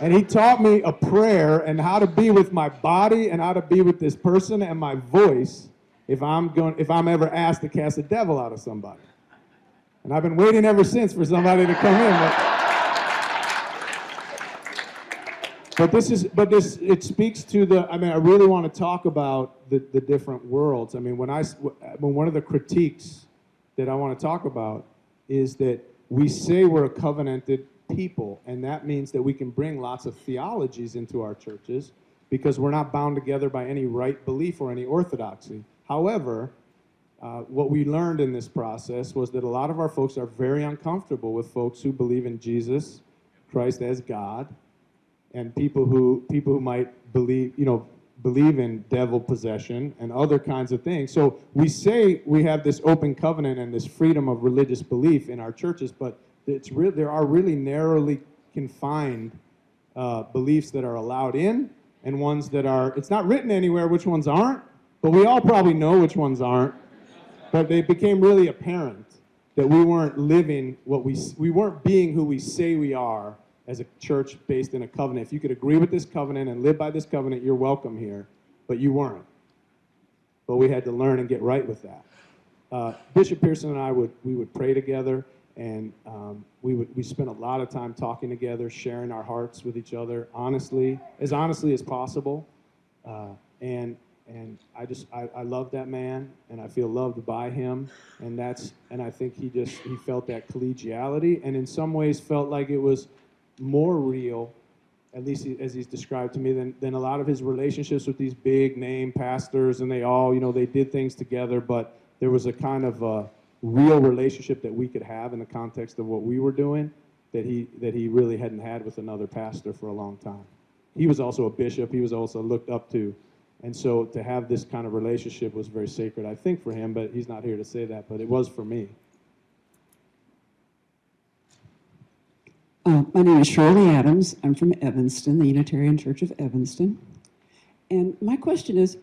Speaker 3: And he taught me a prayer and how to be with my body and how to be with this person and my voice if I'm ever asked to cast the devil out of somebody. And I've been waiting ever since for somebody to come in. But it speaks to the, I mean, I really want to talk about the different worlds. I mean, when one of the critiques that I want to talk about is that we say we're a covenanted people, and that means that we can bring lots of theologies into our churches because we're not bound together by any right belief or any orthodoxy. However, what we learned in this process was that a lot of our folks are very uncomfortable with folks who believe in Jesus Christ as God, and people who might believe in devil possession and other kinds of things. So we say we have this open covenant and this freedom of religious belief in our churches, but there are really narrowly confined beliefs that are allowed in, and ones that are, it's not written anywhere which ones aren't, but we all probably know which ones aren't. But they became really apparent that we weren't living we weren't being who we say we are as a church based in a covenant. If you could agree with this covenant and live by this covenant, you're welcome here, but you weren't. But we had to learn and get right with that. Bishop Pearson and I would pray together, and we spent a lot of time talking together, sharing our hearts with each other honestly as possible. And I love that man, and I feel loved by him, and I think he felt that collegiality, and in some ways felt like it was more real, at least as he's described to me, than a lot of his relationships with these big name pastors, and they all, they did things together, but there was a kind of a real relationship that we could have in the context of what we were doing that he really hadn't had with another pastor for a long time. He was also a bishop. He was also looked up to. And so to have this kind of relationship was very sacred, I think, for him, but he's not here to say that, but it was for me.
Speaker 6: My name is Shirley Adams. I'm from Evanston, the Unitarian Church of Evanston. And my question is,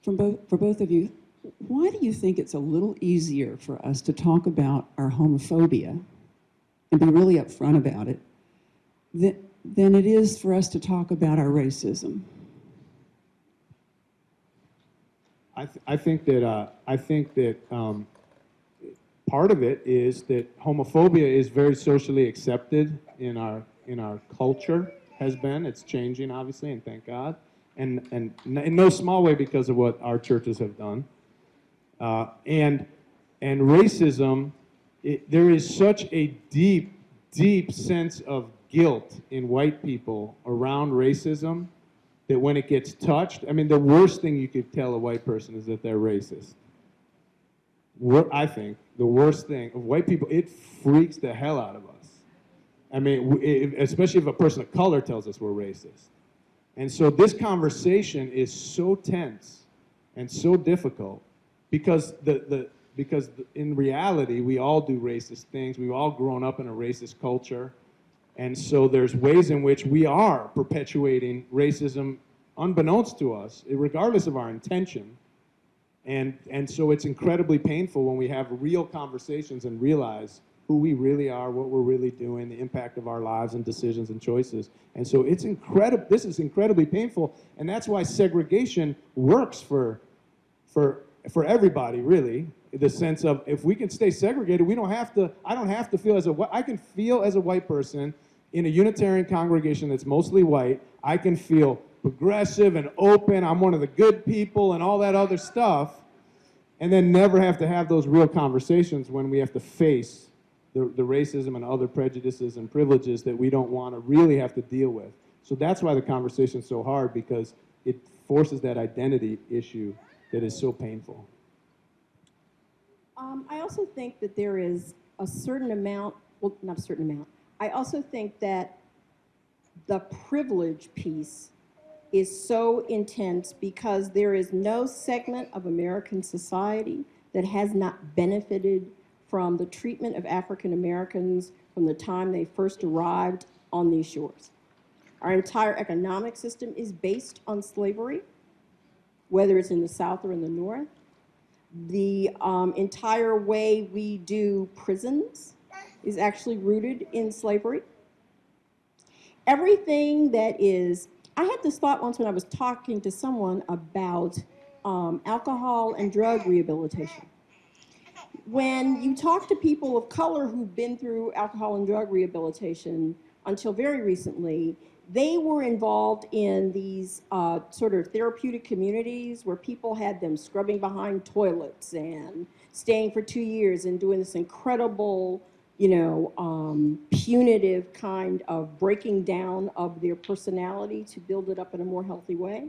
Speaker 6: for both of you, why do you think it's a little easier for us to talk about our homophobia and be really upfront about it than it is for us to talk about our racism?
Speaker 3: I think that part of it is that homophobia is very socially accepted in our culture, has been. It's changing, obviously, and thank God. And in no small way because of what our churches have done. And racism, there is such a deep, deep sense of guilt in white people around racism that when it gets touched, I mean, the worst thing you could tell a white person is that they're racist. I think the worst thing of white people, it freaks the hell out of us. I mean, especially if a person of color tells us we're racist. And so this conversation is so tense and so difficult because in reality, we all do racist things. We've all grown up in a racist culture. And so there's ways in which we are perpetuating racism unbeknownst to us, regardless of our intention. And so it's incredibly painful when we have real conversations and realize who we really are, what we're really doing, the impact of our lives and decisions and choices. And so it's incredible. This is incredibly painful, and that's why segregation works for everybody, really. In the sense of if we can stay segregated, we don't have to. I don't have to feel I can feel as a white person in a Unitarian congregation that's mostly white. I can feel progressive and open, I'm one of the good people and all that other stuff, and then never have to have those real conversations when we have to face the racism and other prejudices and privileges that we don't want to really have to deal with. So that's why the conversation's so hard, because it forces that identity issue that is so painful.
Speaker 2: I also think that there is a certain amount, well, not a certain amount. I also think that the privilege piece is so intense because there is no segment of American society that has not benefited from the treatment of African Americans from the time they first arrived on these shores. Our entire economic system is based on slavery, whether it's in the South or in the North. The entire way we do prisons is actually rooted in slavery. Everything that is, I had this thought once when I was talking to someone about alcohol and drug rehabilitation. When you talk to people of color who've been through alcohol and drug rehabilitation until very recently, they were involved in these sort of therapeutic communities where people had them scrubbing behind toilets and staying for 2 years and doing this incredible, punitive kind of breaking down of their personality to build it up in a more healthy way.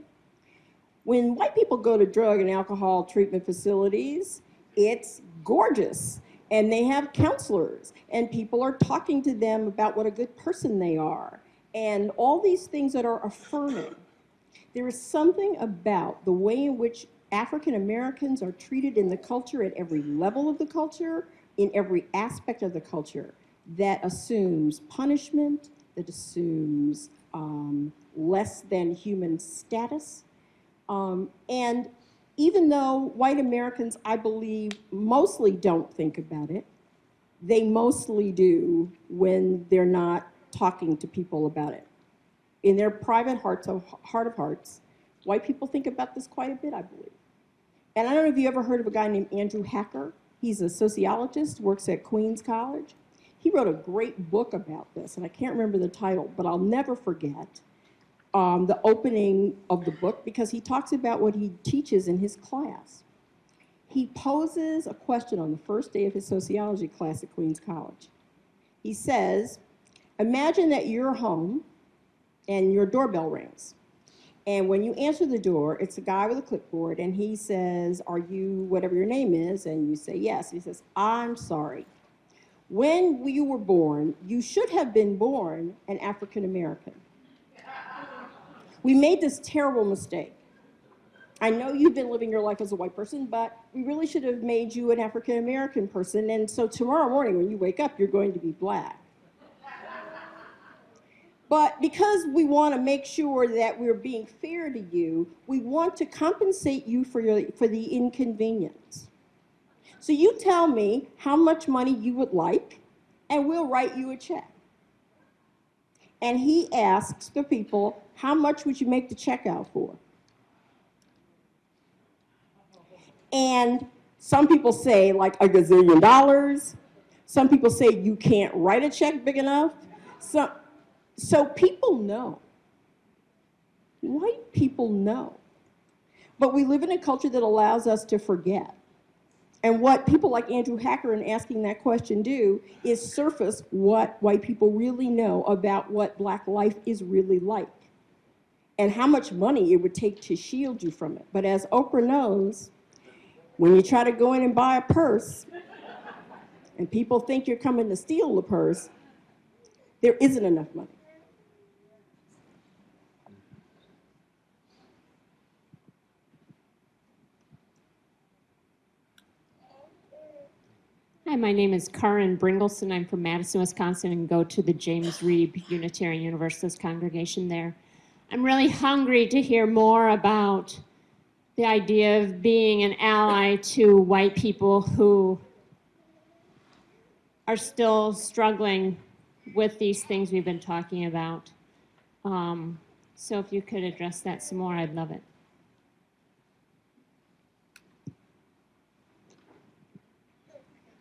Speaker 2: When white people go to drug and alcohol treatment facilities, it's gorgeous. And they have counselors, and people are talking to them about what a good person they are, and all these things that are affirming. There is something about the way in which African Americans are treated in the culture at every level of the culture, in every aspect of the culture, that assumes punishment, that assumes less than human status. And even though white Americans, I believe, mostly don't think about it, they mostly do when they're not talking to people about it. In their private heart of hearts, white people think about this quite a bit, I believe. And I don't know if you ever heard of a guy named Andrew Hacker. He's a sociologist, works at Queens College. He wrote a great book about this, and I can't remember the title, but I'll never forget the opening of the book, because he talks about what he teaches in his class. He poses a question on the first day of his sociology class at Queens College. He says, imagine that you're home and your doorbell rings. And when you answer the door, it's a guy with a clipboard, and he says, are you whatever your name is? And you say yes. He says, I'm sorry. When you were born, you should have been born an African American. We made this terrible mistake. I know you've been living your life as a white person, but we really should have made you an African American person. And so tomorrow morning when you wake up, you're going to be black. But because we want to make sure that we're being fair to you, we want to compensate you for the inconvenience. So you tell me how much money you would like, and we'll write you a check. And he asks the people, how much would you make the check out for? And some people say like $1 gazillion. Some people say you can't write a check big enough. So people know. White people know. But we live in a culture that allows us to forget. And what people like Andrew Hacker in asking that question do is surface what white people really know about what black life is really like and how much money it would take to shield you from it. But as Oprah knows, when you try to go in and buy a purse and people think you're coming to steal the purse, there isn't enough money.
Speaker 7: Hi, my name is Karen Bringleson. I'm from Madison, Wisconsin, and go to the James Reeb Unitarian Universalist congregation there. I'm really hungry to hear more about the idea of being an ally to white people who are still struggling with these things we've been talking about. So if you could address that some more, I'd love it.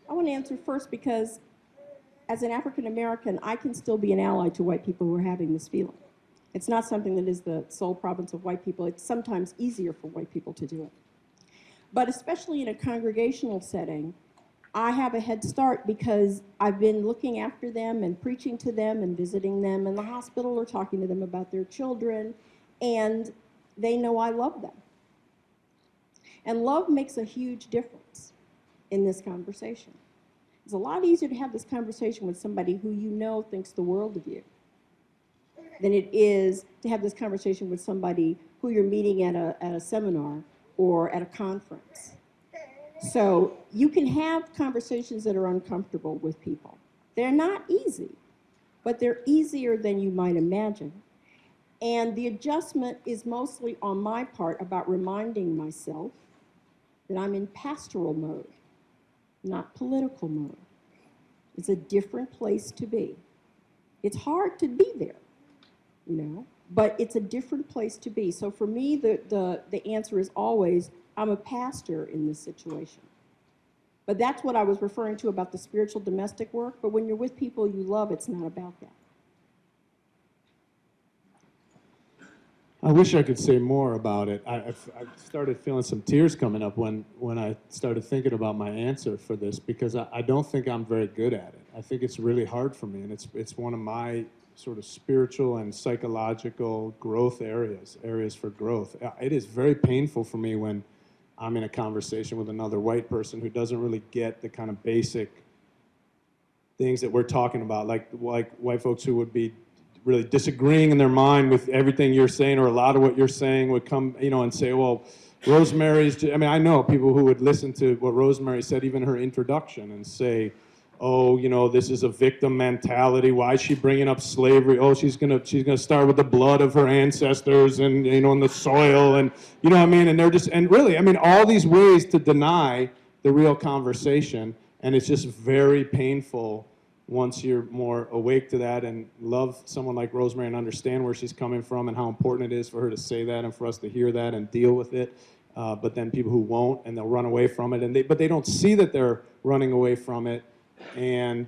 Speaker 2: I want to answer first because as an African American, I can still be an ally to white people who are having this feeling. It's not something that is the sole province of white people. It's sometimes easier for white people to do it. But especially in a congregational setting, I have a head start because I've been looking after them and preaching to them and visiting them in the hospital or talking to them about their children, and they know I love them. And love makes a huge difference in this conversation. It's a lot easier to have this conversation with somebody who you know thinks the world of you than it is to have this conversation with somebody who you're meeting at a seminar or at a conference. So you can have conversations that are uncomfortable with people. They're not easy, but they're easier than you might imagine. And the adjustment is mostly on my part about reminding myself that I'm in pastoral mode, not political mode. It's a different place to be. It's hard to be there, you know, but it's a different place to be. So for me, the answer is always, I'm a pastor in this situation. But that's what I was referring to about the spiritual domestic work. But when you're with people you love, it's not about that.
Speaker 3: I wish I could say more about it. I started feeling some tears coming up when I started thinking about my answer for this, because I don't think I'm very good at it. I think it's really hard for me, and it's one of my sort of spiritual and psychological growth areas for growth. It is very painful for me when I'm in a conversation with another white person who doesn't really get the kind of basic things that we're talking about, like white folks who would be really disagreeing in their mind with everything you're saying, or a lot of what you're saying would come, you know, and say, well, Rosemary's, I mean, I know people who would listen to what Rosemary said, even her introduction, and say, oh, you know, this is a victim mentality. Why is she bringing up slavery? Oh, she's gonna start with the blood of her ancestors and, you know, in the soil, and, you know what I mean? And they're just, and really, I mean, all these ways to deny the real conversation, and it's just very painful once you're more awake to that and love someone like Rosemary and understand where she's coming from and how important it is for her to say that and for us to hear that and deal with it. But then people who won't, and they'll run away from it, and but they don't see that they're running away from it, and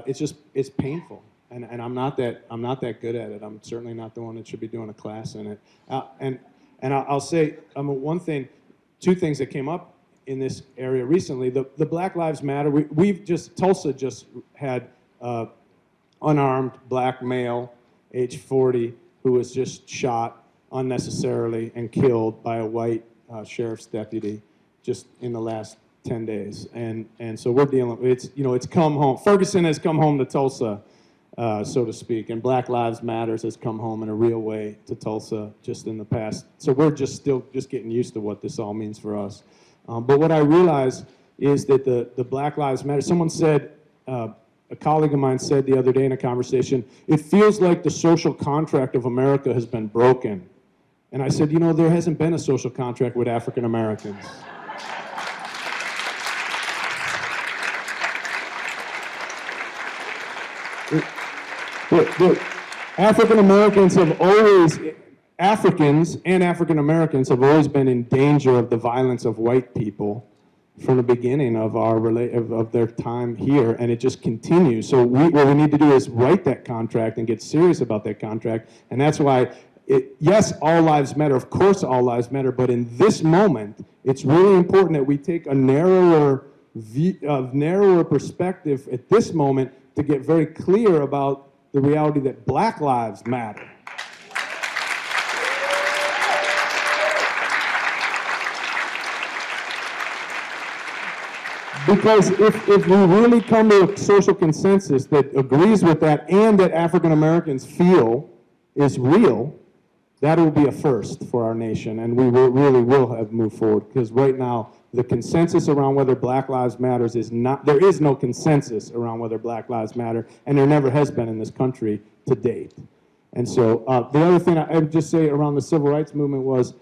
Speaker 3: it's painful. And I'm not that good at it. I'm certainly not the one that should be doing a class in it. And I'll say one thing, two things that came up in this area recently. The Black Lives Matter. Tulsa just had unarmed black male, age 40, who was just shot unnecessarily and killed by a white sheriff's deputy just in the last 10 days. And so we're dealing with, it's come home. Ferguson has come home to Tulsa, so to speak, and Black Lives Matters has come home in a real way to Tulsa just in the past. So we're still getting used to what this all means for us. But what I realize is that the Black Lives Matter, someone said, a colleague of mine said the other day in a conversation, it feels like the social contract of America has been broken. And I said, there hasn't been a social contract with African Americans. African Americans and African Americans have always been in danger of the violence of white people from the beginning of of their time here, and it just continues. So what we need to do is write that contract and get serious about that contract, and that's why, yes, all lives matter. Of course, all lives matter. But in this moment, it's really important that we take a narrower perspective at this moment to get very clear about the reality that Black lives matter. Because if we really come to a social consensus that agrees with that and that African Americans feel is real, that will be a first for our nation, and we really will have moved forward. Because right now, the consensus around whether Black Lives Matter is not, there is no consensus around whether Black Lives Matter, and there never has been in this country to date. And so the other thing I would just say around the civil rights movement was,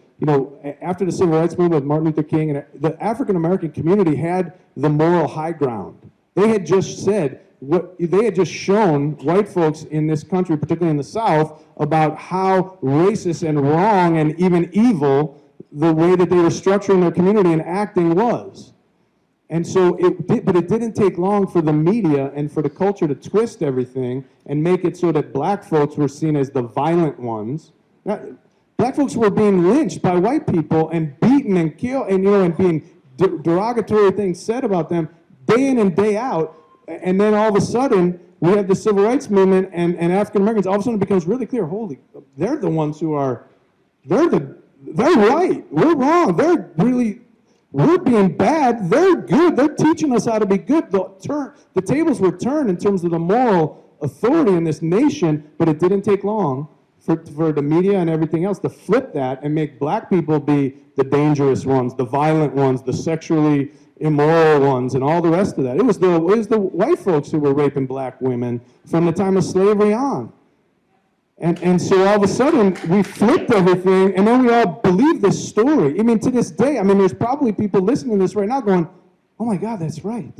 Speaker 3: after the civil rights movement with Martin Luther King, and the African American community had the moral high ground. They had just said, they had just shown white folks in this country, particularly in the South, about how racist and wrong and even evil the way that they were structuring their community and acting was. And so but it didn't take long for the media and for the culture to twist everything and make it so that black folks were seen as the violent ones. Black folks were being lynched by white people and beaten and killed, and and being derogatory things said about them day in and day out. And then all of a sudden, we have the civil rights movement, and African Americans. All of a sudden, it becomes really clear. They're the ones who are, they're right. We're wrong. We're being bad. They're good. They're teaching us how to be good. The tables were turned in terms of the moral authority in this nation, but it didn't take long for the media and everything else to flip that and make black people be the dangerous ones, the violent ones, the sexually immoral ones, and all the rest of that. It was the white folks who were raping black women from the time of slavery on. And so all of a sudden, we flipped everything, and then we all believe this story. I mean, to this day, there's probably people listening to this right now going, oh my God, that's right.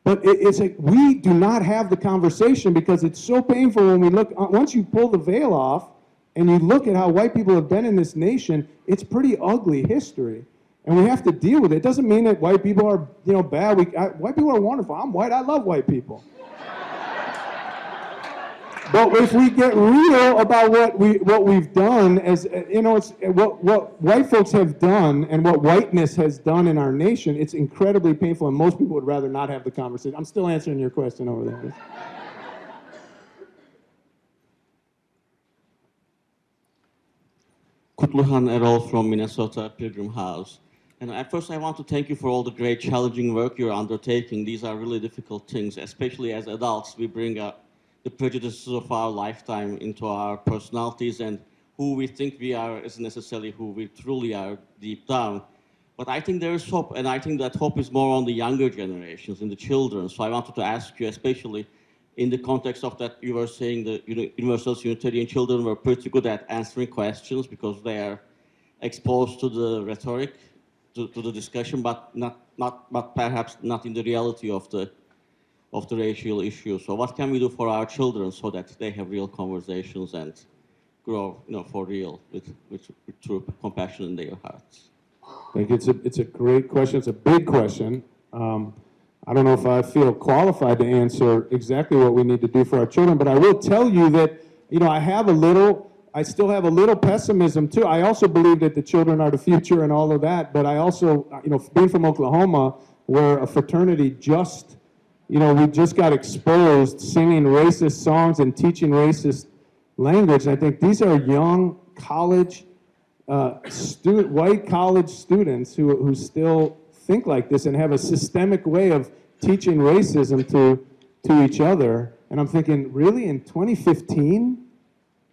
Speaker 3: But it's like, we do not have the conversation because it's so painful when we look, once you pull the veil off, and you look at how white people have been in this nation, it's pretty ugly history. And we have to deal with it. It doesn't mean that white people are, bad. White people are wonderful. I'm white. I love white people. But if we get real about what we've done, as it's what white folks have done and what whiteness has done in our nation, it's incredibly painful. And most people would rather not have the conversation. I'm still answering your question over there.
Speaker 8: Kutluhan Errol from Minnesota Pilgrim House. And at first I want to thank you for all the great challenging work you're undertaking. These are really difficult things, especially as adults. We bring up the prejudices of our lifetime into our personalities, and who we think we are isn't necessarily who we truly are deep down. But I think there is hope, and I think that hope is more on the younger generations, in the children. So I wanted to ask you, especially in the context of that, you were saying the Universalist Unitarian children were pretty good at answering questions because they are exposed to the rhetoric, to the discussion, but perhaps not in the reality of the racial issue. So what can we do for our children so that they have real conversations and grow, for real, with true compassion in their hearts?
Speaker 3: I think it's a great question. It's a big question. I don't know if I feel qualified to answer exactly what we need to do for our children, but I will tell you that, I still have a little pessimism too. I also believe that the children are the future and all of that, but I also, being from Oklahoma, where a fraternity just, we just got exposed singing racist songs and teaching racist language. And I think these are young college, white college students who still think like this and have a systemic way of teaching racism to each other. And I'm thinking, really, in 2015,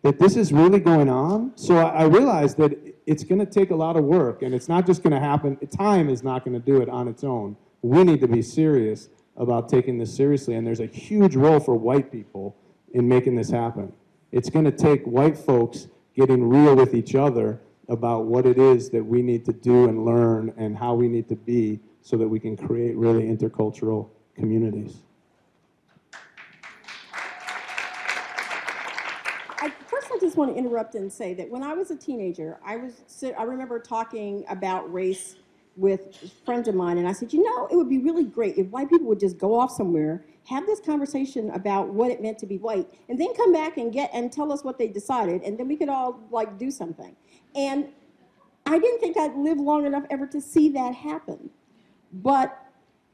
Speaker 3: that this is really going on? So I realized that it's going to take a lot of work, and it's not just going to happen. Time is not going to do it on its own. We need to be serious about taking this seriously, and there's a huge role for white people in making this happen. It's going to take white folks getting real with each other about what it is that we need to do and learn and how we need to be so that we can create really intercultural communities.
Speaker 2: First, I just want to interrupt and say that when I was a teenager, I remember talking about race with friends of mine, and I said, it would be really great if white people would just go off somewhere, have this conversation about what it meant to be white, and then come back and tell us what they decided, and then we could all do something. And I didn't think I'd live long enough ever to see that happen. But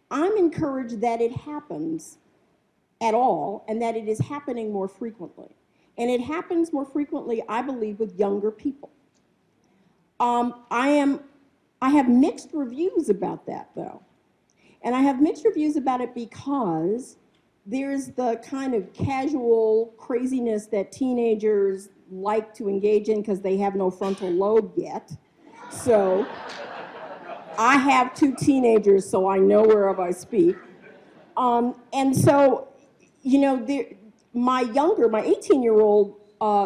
Speaker 2: I'm encouraged that it happens at all, and that it is happening more frequently. And it happens more frequently, I believe, with younger people. I have mixed reviews about that, though. And I have mixed reviews about it because there's the kind of casual craziness that teenagers like to engage in because they have no frontal lobe yet. So I have 2 teenagers, so I know whereof I speak. And so, my 18-year-old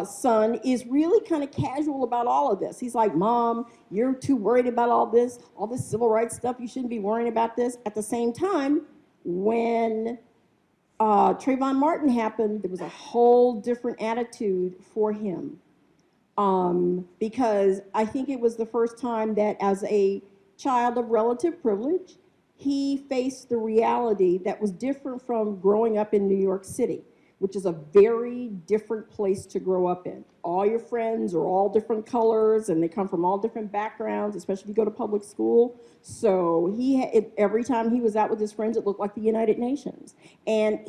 Speaker 2: son is really kind of casual about all of this. He's like, Mom, you're too worried about all this civil rights stuff. You shouldn't be worrying about this. At the same time, when Trayvon Martin happened, there was a whole different attitude for him. Because I think it was the first time that as a child of relative privilege, he faced the reality that was different from growing up in New York City, which is a very different place to grow up in. All your friends are all different colors, and they come from all different backgrounds, especially if you go to public school. So every time he was out with his friends, it looked like the United Nations. And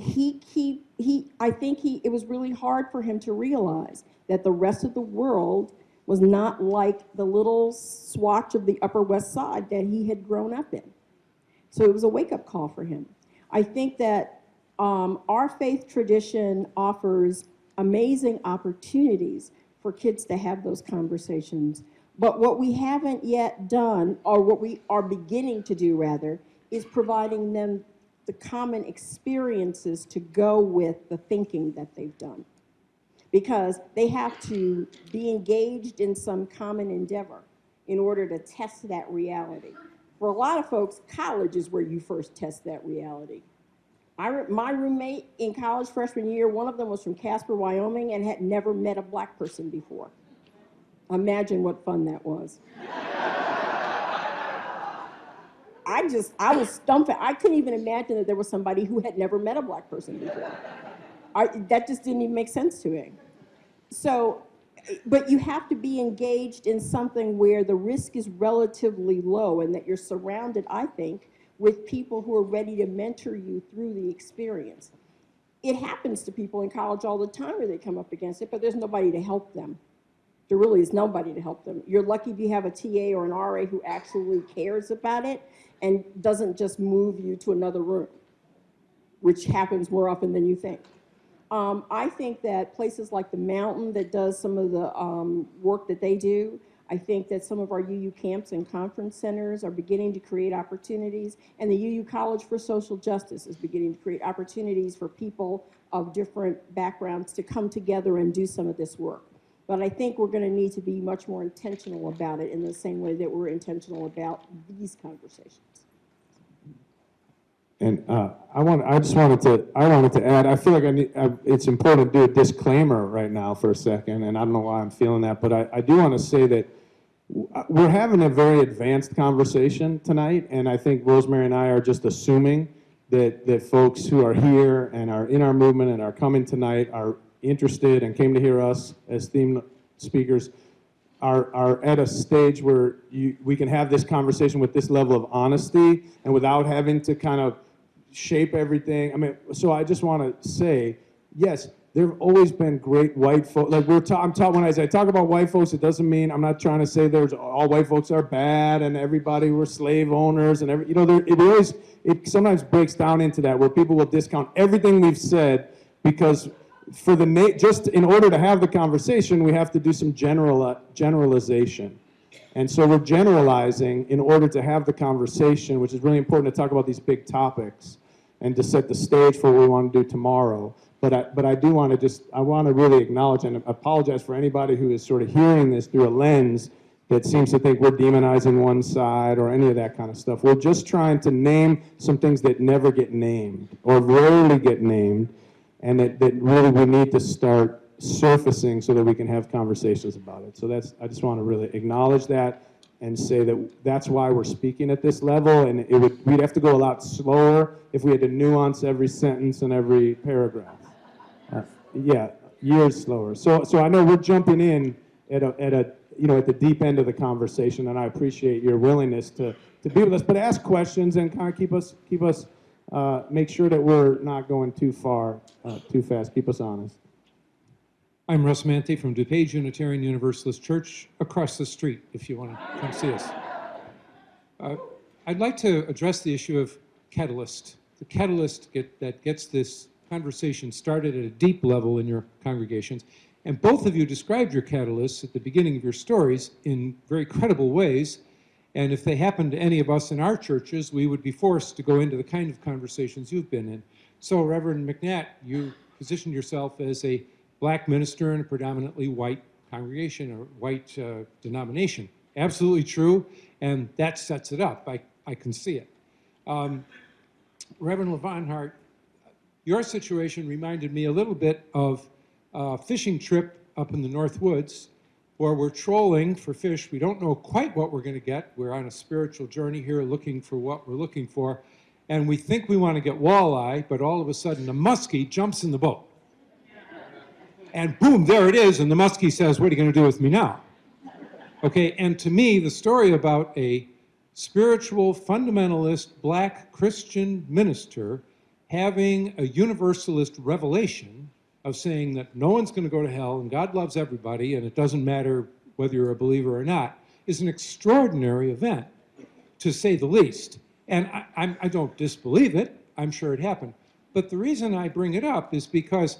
Speaker 2: I think it was really hard for him to realize that the rest of the world was not like the little swatch of the Upper West Side that he had grown up in. So it was a wake-up call for him. I think that our faith tradition offers amazing opportunities for kids to have those conversations. But what we haven't yet done, or what we are beginning to do rather, is providing them the common experiences to go with the thinking that they've done. Because they have to be engaged in some common endeavor in order to test that reality. For a lot of folks, college is where you first test that reality. My roommate in college freshman year, one of them was from Casper, Wyoming, and had never met a black person before. Imagine what fun that was. I was stumped. I couldn't even imagine that there was somebody who had never met a black person before. That just didn't even make sense to me. So, but you have to be engaged in something where the risk is relatively low and that you're surrounded, I think, with people who are ready to mentor you through the experience. It happens to people in college all the time where they come up against it, but there's nobody to help them. There really is nobody to help them. You're lucky if you have a TA or an RA who actually cares about it and doesn't just move you to another room, which happens more often than you think. I think that places like the Mountain that does some of the work that they do, I think that some of our UU camps and conference centers are beginning to create opportunities, and the UU College for Social Justice is beginning to create opportunities for people of different backgrounds to come together and do some of this work. But I think we're going to need to be much more intentional about it in the same way that we're intentional about these conversations.
Speaker 3: And I wanted to add, I feel like it's important to do a disclaimer right now for a second, and I don't know why I'm feeling that, but I do want to say that we're having a very advanced conversation tonight, and I think Rosemary and I are just assuming that folks who are here and are in our movement and are coming tonight are interested and came to hear us as theme speakers are at a stage where we can have this conversation with this level of honesty and without having to kind of shape everything. I mean, so I just want to say, yes, there have always been great white folks. Like when I talk about white folks, it doesn't mean I'm not trying to say all white folks are bad and everybody were slave owners and it sometimes breaks down into that where people will discount everything we've said because just in order to have the conversation, we have to do some generalization. And so we're generalizing in order to have the conversation, which is really important to talk about these big topics and to set the stage for what we want to do tomorrow. But I do want to I want to really acknowledge and apologize for anybody who is sort of hearing this through a lens that seems to think we're demonizing one side or any of that kind of stuff. We're just trying to name some things that never get named or rarely get named, and that really we need to start surfacing so that we can have conversations about it. So I just want to really acknowledge that and say that that's why we're speaking at this level, and we'd have to go a lot slower if we had to nuance every sentence and every paragraph. Yeah, years slower. So I know we're jumping in at the deep end of the conversation, and I appreciate your willingness to be with us, but ask questions and kind of keep us make sure that we're not going too far, too fast. Keep us honest.
Speaker 9: I'm Russ Manti from DuPage Unitarian Universalist Church, across the street, if you want to come see us. I'd like to address the issue of catalyst. The catalyst that gets this conversation started at a deep level in your congregations. And both of you described your catalysts at the beginning of your stories in very credible ways. And if they happened to any of us in our churches, we would be forced to go into the kind of conversations you've been in. So, Reverend McNatt, you positioned yourself as a black minister in a predominantly white congregation or white denomination. Absolutely true, and that sets it up. I can see it. Reverend Lavanhar, your situation reminded me a little bit of a fishing trip up in the North Woods or we're trolling for fish. We don't know quite what we're going to get. We're on a spiritual journey here looking for what we're looking for. And we think we want to get walleye, but all of a sudden a muskie jumps in the boat. And boom, there it is. And the muskie says, what are you going to do with me now? Okay, and to me, the story about a spiritual, fundamentalist, black Christian minister having a universalist revelation of saying that no one's going to go to hell and God loves everybody and it doesn't matter whether you're a believer or not, is an extraordinary event, to say the least. And I don't disbelieve it. I'm sure it happened. But the reason I bring it up is because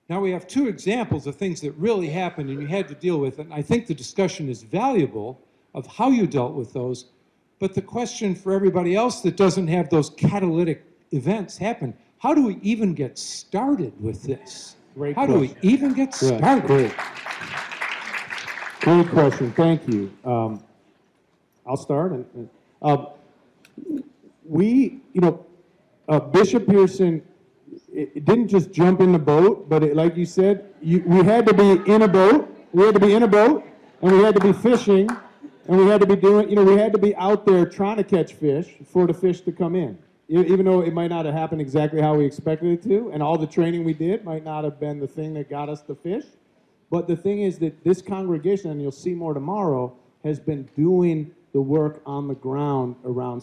Speaker 9: now we have two examples of things that really happened and you had to deal with it. And I think the discussion is valuable of how you dealt with those. But the question for everybody else that doesn't have those catalytic events happen, how do we even get started with this? How do we even get started?
Speaker 3: Yeah, great. Great question. Thank you. I'll start. Bishop Pearson, it didn't just jump in the boat, but like you said, we had to be in a boat. We had to be in a boat, and we had to be fishing, and we had to be doing, we had to be out there trying to catch fish for the fish to come in. Even though it might not have happened exactly how we expected it to, and all the training we did might not have been the thing that got us the fish. But the thing is that this congregation, and you'll see more tomorrow, has been doing the work on the ground around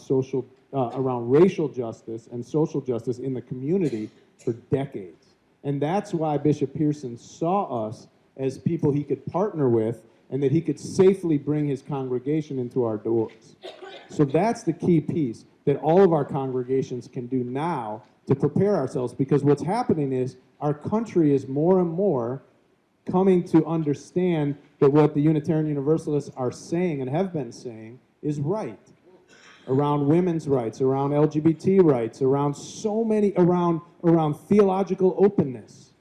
Speaker 3: around racial justice and social justice in the community for decades. And that's why Bishop Pearson saw us as people he could partner with and that he could safely bring his congregation into our doors. So that's the key piece that all of our congregations can do now to prepare ourselves, because what's happening is our country is more and more coming to understand that what the Unitarian Universalists are saying and have been saying is right. Around women's rights, around LGBT rights, around so many, around theological openness,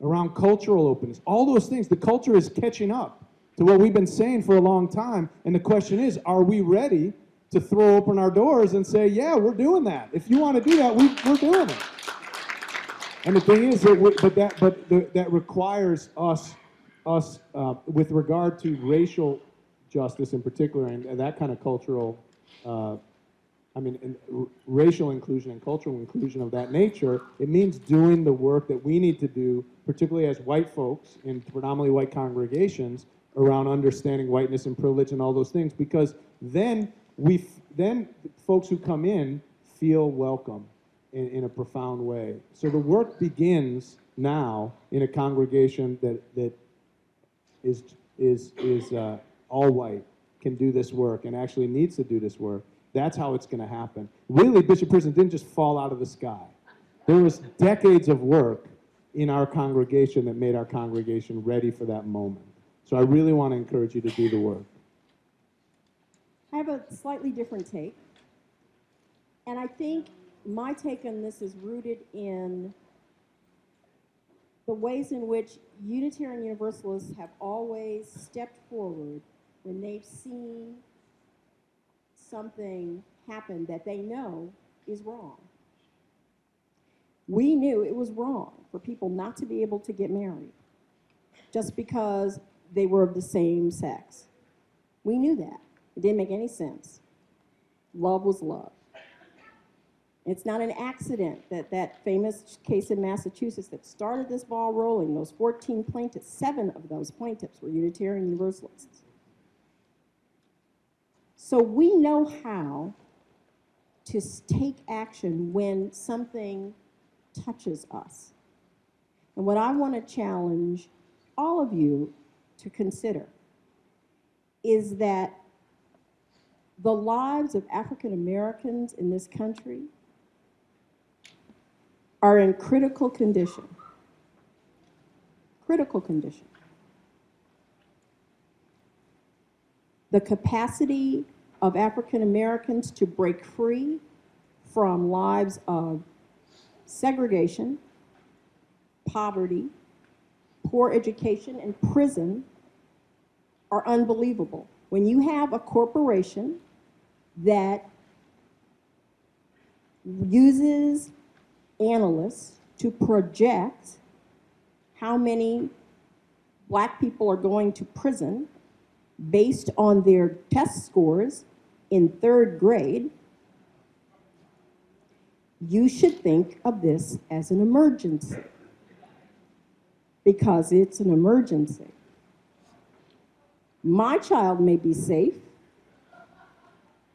Speaker 3: around cultural openness, all those things. The culture is catching up to what we've been saying for a long time. And the question is, are we ready to throw open our doors and say, yeah, we're doing that. If you want to do that, we're doing it. And the thing is, that requires us with regard to racial justice in particular, and that kind of cultural, racial inclusion and cultural inclusion of that nature, it means doing the work that we need to do, particularly as white folks in predominantly white congregations, around understanding whiteness and privilege and all those things, because then folks who come in feel welcome in a profound way. So the work begins now in a congregation that is all white, can do this work and actually needs to do this work. That's how it's going to happen. Really, Bishop Pearson didn't just fall out of the sky. There was decades of work in our congregation that made our congregation ready for that moment. So I really want to encourage you to do the work.
Speaker 2: I have a slightly different take. And I think my take on this is rooted in the ways in which Unitarian Universalists have always stepped forward when they've seen something happen that they know is wrong. We knew it was wrong for people not to be able to get married just because they were of the same sex. We knew that. It didn't make any sense. Love was love. It's not an accident that that famous case in Massachusetts that started this ball rolling, those 14 plaintiffs, 7 of those plaintiffs were Unitarian Universalists. So we know how to take action when something touches us. And what I want to challenge all of you to consider is that the lives of African Americans in this country are in critical condition. Critical condition. The capacity of African Americans to break free from lives of segregation, poverty, poor education, and prison are unbelievable. When you have a corporation that uses analysts to project how many black people are going to prison based on their test scores in 3rd grade, you should think of this as an emergency, because it's an emergency. My child may be safe,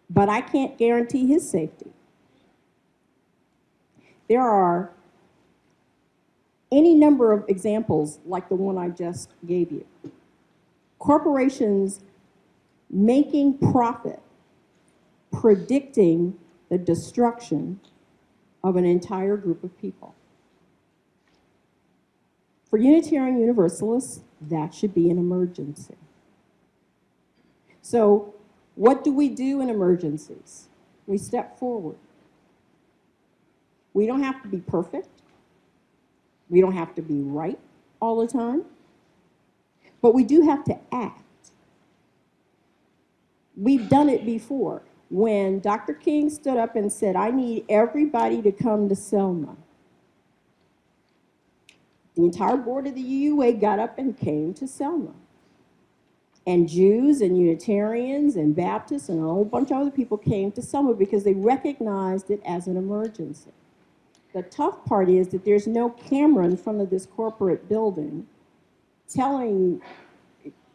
Speaker 2: but I can't guarantee his safety. There are any number of examples like the one I just gave you. Corporations making profit, predicting the destruction of an entire group of people. For Unitarian Universalists, that should be an emergency. So, what do we do in emergencies? We step forward. We don't have to be perfect. We don't have to be right all the time. But we do have to act. We've done it before. When Dr. King stood up and said, I need everybody to come to Selma, the entire board of the UUA got up and came to Selma. And Jews and Unitarians and Baptists and a whole bunch of other people came to Selma because they recognized it as an emergency. The tough part is that there's no camera in front of this corporate building telling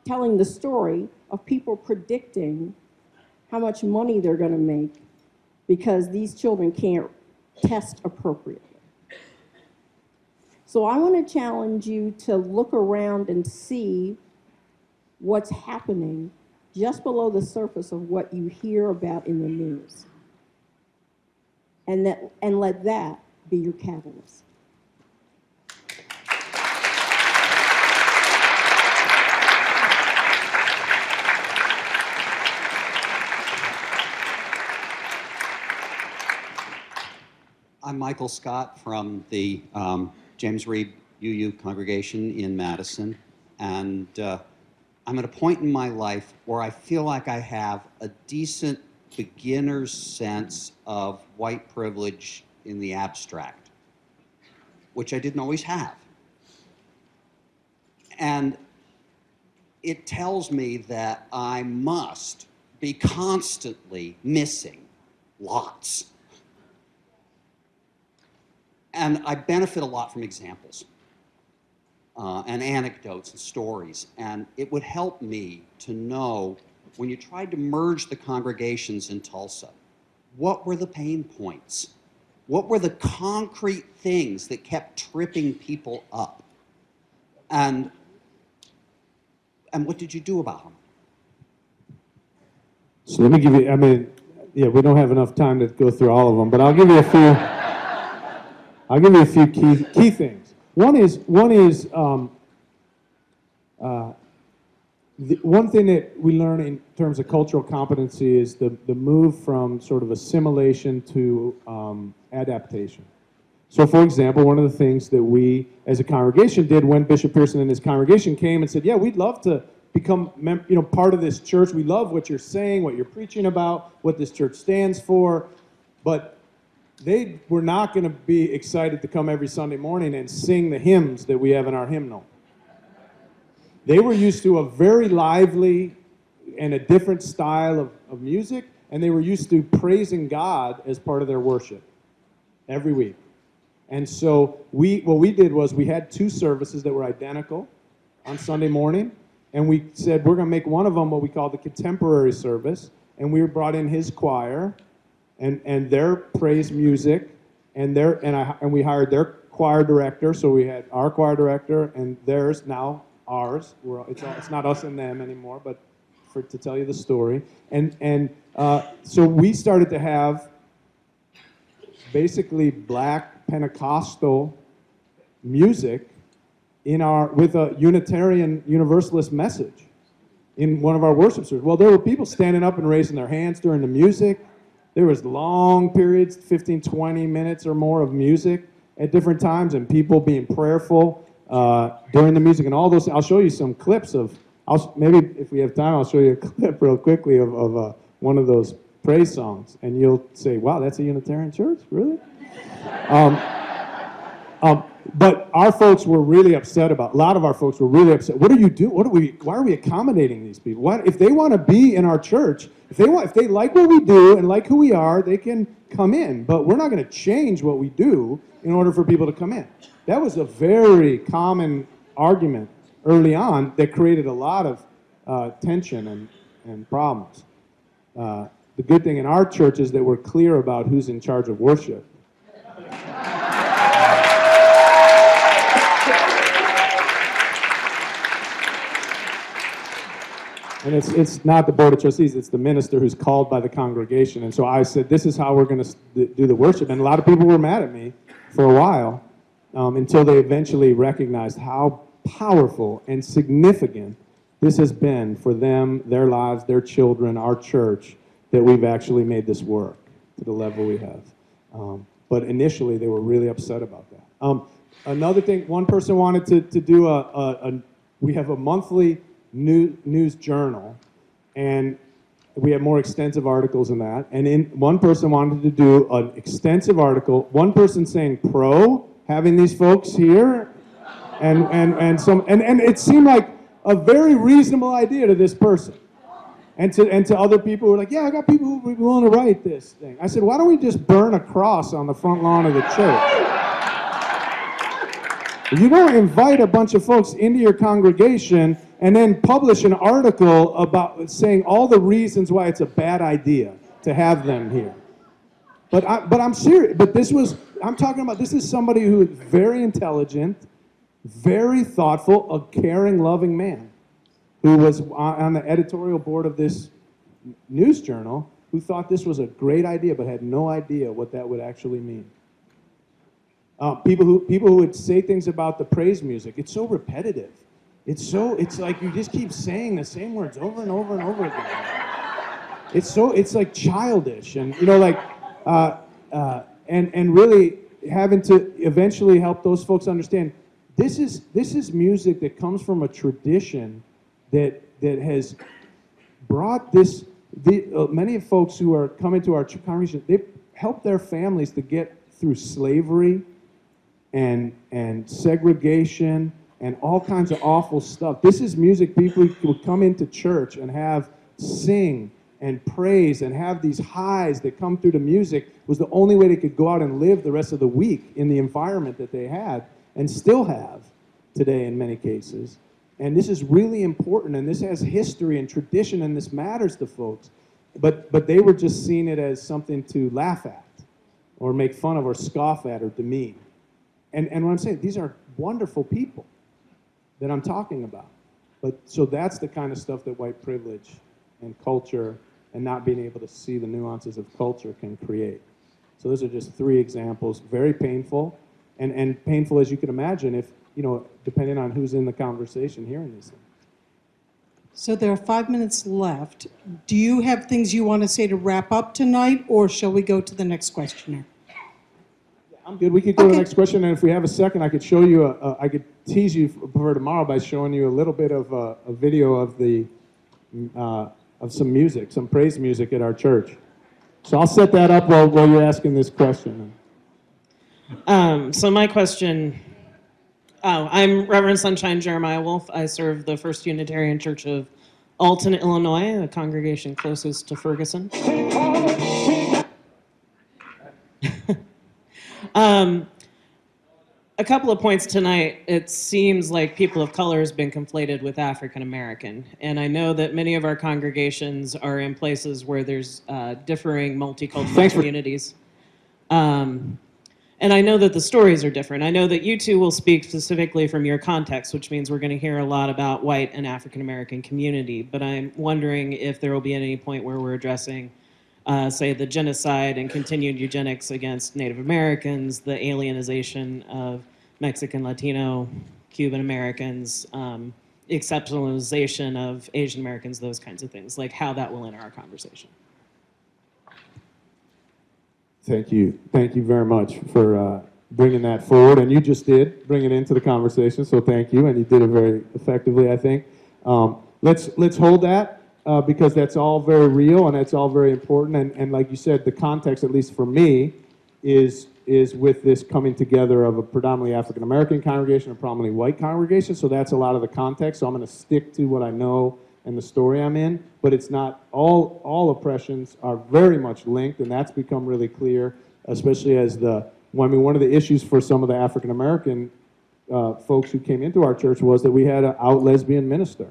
Speaker 2: the story of people predicting how much money they're going to make because these children can't test appropriately. So I want to challenge you to look around and see what's happening just below the surface of what you hear about in the news. And let that be your catalyst.
Speaker 10: I'm Michael Scott from the James Reeb UU congregation in Madison, and I'm at a point in my life where I feel like I have a decent beginner's sense of white privilege in the abstract, which I didn't always have. And it tells me that I must be constantly missing lots. And I benefit a lot from examples and anecdotes and stories. And it would help me to know, when you tried to merge the congregations in Tulsa, what were the pain points? What were the concrete things that kept tripping people up? And what did you do about them?
Speaker 3: So let me give you, we don't have enough time to go through all of them, but I'll give you a few. I'll give you a few key things. One is one thing that we learn in terms of cultural competency is the move from sort of assimilation to adaptation. So, for example, one of the things that we as a congregation did when Bishop Pearson and his congregation came and said, yeah, we'd love to become part of this church. We love what you're saying, what you're preaching about, what this church stands for, but they were not going to be excited to come every Sunday morning and sing the hymns that we have in our hymnal. They were used to a very lively and a different style of music, and they were used to praising God as part of their worship every week. And so what we did was we had 2 services that were identical on Sunday morning, and we said we're going to make one of them what we call the contemporary service, and we brought in his choir and their praise music, and we hired their choir director. So we had our choir director and theirs, now ours. It's not us and them anymore, but to tell you the story. So we started to have basically black Pentecostal music with a Unitarian Universalist message in one of our worship services. Well, there were people standing up and raising their hands during the music. There was long periods, 15, 20 minutes or more of music at different times, and people being prayerful during the music and all those. I'll show you some clips of, maybe if we have time, I'll show you a clip real quickly of one of those praise songs, and you'll say, wow, that's a Unitarian church, really? But our folks were really upset about, a lot of our folks were really upset. What are you doing? Why are we accommodating these people? If they want to be in our church, if they like what we do and like who we are, they can come in. But we're not going to change what we do in order for people to come in. That was a very common argument early on that created a lot of tension and problems. The good thing in our church is that we're clear about who's in charge of worship. And it's not the Board of Trustees, it's the minister who's called by the congregation. And so I said, this is how we're going to do the worship. And a lot of people were mad at me for a while until they eventually recognized how powerful and significant this has been for them, their lives, their children, our church, that we've actually made this work to the level we have. But initially, they were really upset about that. Another thing, one person wanted to do we have a monthly news journal, and we have more extensive articles in that. And one person wanted to do an extensive article, one person saying pro having these folks here, and it seemed like a very reasonable idea to this person. And to other people who were like, yeah, I got people who would be willing to write this thing. I said, why don't we just burn a cross on the front lawn of the church? You don't invite a bunch of folks into your congregation and then publish an article about saying all the reasons why it's a bad idea to have them here. But I'm serious. But I'm talking about, this is somebody who is very intelligent, very thoughtful, a caring, loving man, who was on the editorial board of this news journal, who thought this was a great idea but had no idea what that would actually mean. People who would say things about the praise music, it's so repetitive. It's like you just keep saying the same words over and over and over again. It's like childish, and and really having to eventually help those folks understand this is music that comes from a tradition that has brought this. Many of folks who are coming to our congregation, they've helped their families to get through slavery and segregation and all kinds of awful stuff. This is music people would come into church and sing and praise and have these highs that come through the music. Was the only way they could go out and live the rest of the week in the environment that they had and still have today in many cases. And this is really important, and this has history and tradition, and this matters to folks. But they were just seeing it as something to laugh at or make fun of or scoff at or demean. And what I'm saying, these are wonderful people that I'm talking about. So that's the kind of stuff that white privilege and culture and not being able to see the nuances of culture can create. So those are just 3 examples, very painful, and painful as you can imagine if, depending on who's in the conversation hearing these things.
Speaker 4: So there are 5 minutes left. Do you have things you want to say to wrap up tonight, or shall we go to the next questioner?
Speaker 3: I'm good. We could go to the next question, and if we have a second, I could show you, I could tease you for tomorrow by showing you a little bit of a video of some music, some praise music at our church. So I'll set that up while you're asking this question.
Speaker 11: So my question, I'm Reverend Sunshine Jeremiah Wolf. I serve the First Unitarian Church of Alton, Illinois, a congregation closest to Ferguson. A couple of points tonight. It seems like people of color has been conflated with African American, and I know that many of our congregations are in places where there's differing multicultural communities. And I know that the stories are different. I know that you two will speak specifically from your context, which means we're going to hear a lot about white and African American community, but I'm wondering if there will be any point where we're addressing say the genocide and continued eugenics against Native Americans, the alienization of Mexican, Latino, Cuban Americans, exceptionalization of Asian Americans, those kinds of things, like how that will enter our conversation.
Speaker 3: Thank you. Thank you very much for bringing that forward, and you just did bring it into the conversation, so thank you, and you did it very effectively, I think. Let's hold that. Because that's all very real and that's all very important. And like you said, the context, at least for me, is is with this coming together of a predominantly African American congregation and predominantly white congregation. So that's a lot of the context. So I'm going to stick to what I know and the story I'm in. But it's not all oppressions are very much linked, and that's become really clear, especially as one of the issues for some of the African American folks who came into our church was that we had an out lesbian minister,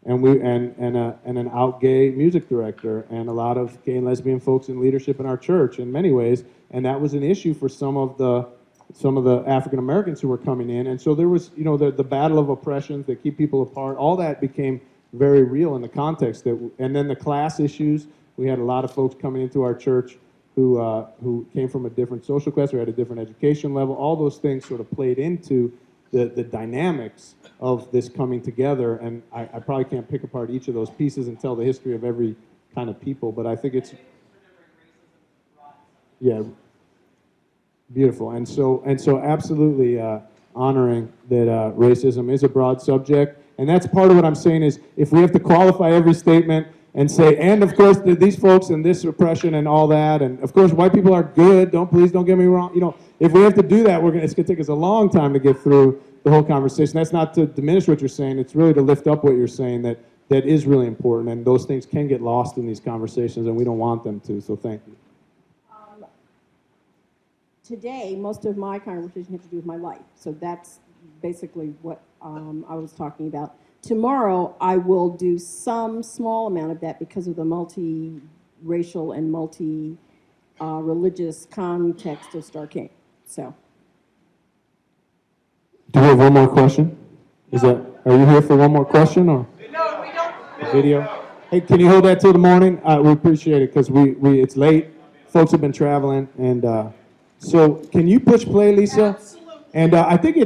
Speaker 3: and an out gay music director, and a lot of gay and lesbian folks in leadership in our church in many ways, and that was an issue for some of the African Americans who were coming in, and so there was the battle of oppressions that keep people apart. All that became very real in the context and then the class issues. We had a lot of folks coming into our church who came from a different social class or had a different education level. All those things sort of played into the dynamics of this coming together, and I probably can't pick apart each of those pieces and tell the history of every kind of people, but I think it's, yeah, beautiful. And so absolutely honoring that racism is a broad subject, and that's part of what I'm saying is if we have to qualify every statement and say, and of course these folks and this oppression and all that, and of course white people are good, please don't get me wrong, if we have to do that, it's going to take us a long time to get through the whole conversation. That's not to diminish what you're saying, it's really to lift up what you're saying that is really important, and those things can get lost in these conversations, and we don't want them to, so thank you.
Speaker 2: Today, most of my conversation has to do with my life, so that's basically what I was talking about. Tomorrow, I will do some small amount of that because of the multi-racial and multi-religious context of Star King. So.
Speaker 3: Do we have one more question? Are you here for one more question or? No, we don't. Video? Hey, can you hold that till the morning? We appreciate it because it's late. Folks have been traveling, and so can you push play, Lisa? Absolutely. And I think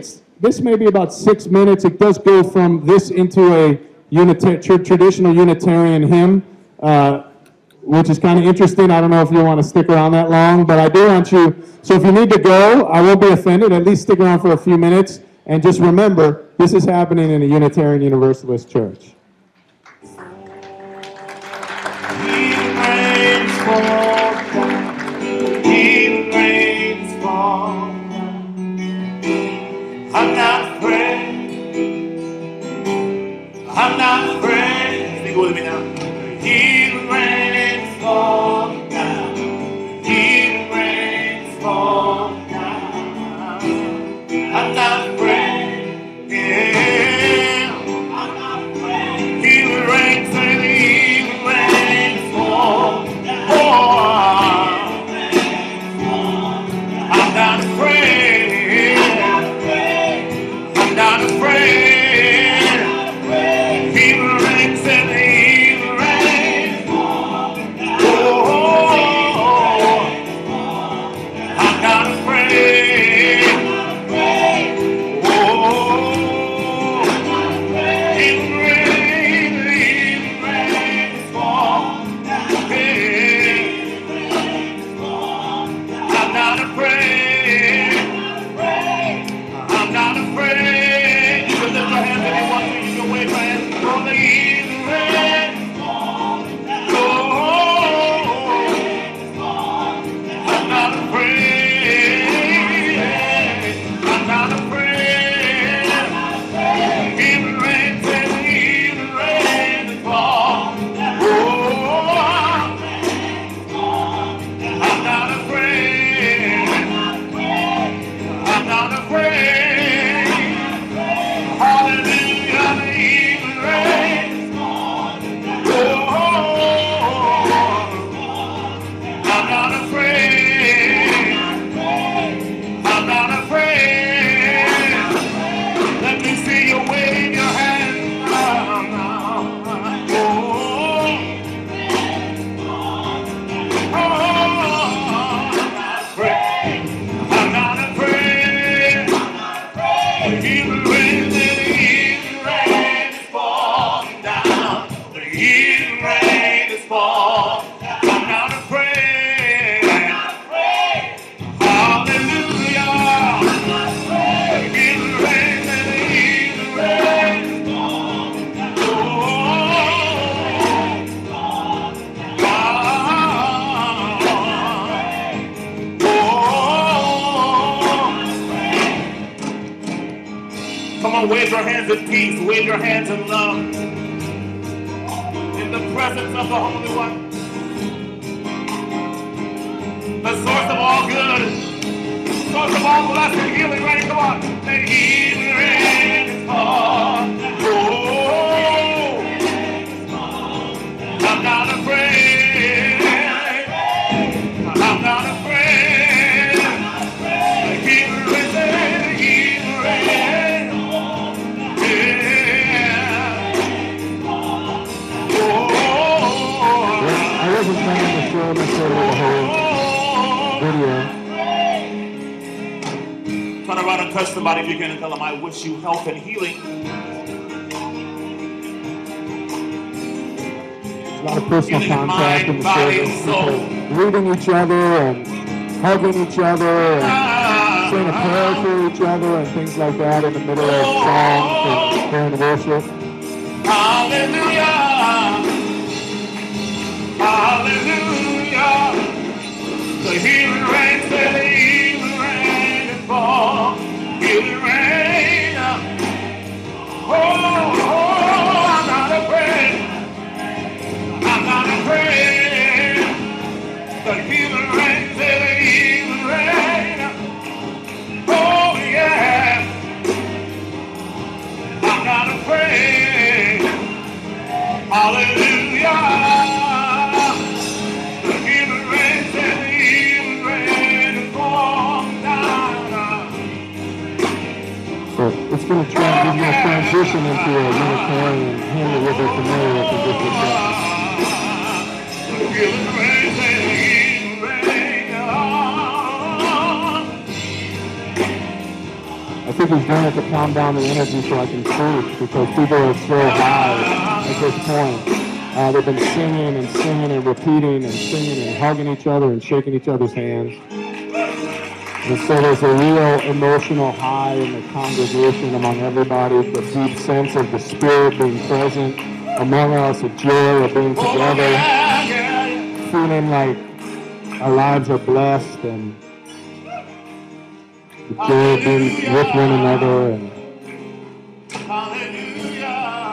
Speaker 3: this may be about 6 minutes. It does go from this into a traditional Unitarian hymn, which is kind of interesting. I don't know if you want to stick around that long, but I do want you, so if you need to go, I won't be offended. At least stick around for a few minutes. And just remember, this is happening in a Unitarian Universalist church.
Speaker 12: I'm not afraid. I'm not afraid. Sing with me now. Healing rains fall down. Healing rains fall down. I'm not afraid. Yeah. I'm not afraid. wave your hands in peace, wave your hands in love, in the presence of the Holy One, the source of all good, source of all blessing, healing rain. Come on, may healing rain fall. Oh, I'm not afraid. I'm not afraid. Healing rain, healing rain.
Speaker 13: I wasn't planning to show necessarily the whole video.
Speaker 12: Turn around and touch somebody if you can and tell them, I wish you health and healing.
Speaker 13: A lot of personal
Speaker 12: Healing in
Speaker 13: contact in
Speaker 12: mind,
Speaker 13: the
Speaker 12: body,
Speaker 13: service.
Speaker 12: and soul.
Speaker 13: People greeting each other and hugging each other and saying a prayer for each other and things like that in the middle of songs and during worship.
Speaker 12: Hallelujah. Hallelujah. The healing rain, say the healing rain and fall. Healing rain. Oh, I'm not afraid. I'm not afraid. The healing rain, say the healing rain. Oh, yeah. I'm not afraid. Hallelujah. The healing rain, say the healing rain and fall down.
Speaker 13: So it's going to transition into a Unitarian hymn that we're familiar with in just a second.
Speaker 12: The healing rain, say the healing rain.
Speaker 13: I think he's doing it to calm down the energy so I can preach because people are so high at this point. They've been singing and singing and repeating and singing and hugging each other and shaking each other's hands. And so there's a real emotional high in the congregation among everybody, the deep sense of the Spirit being present among us, the joy of being together, feeling like our lives are blessed and the joy of being with one another. And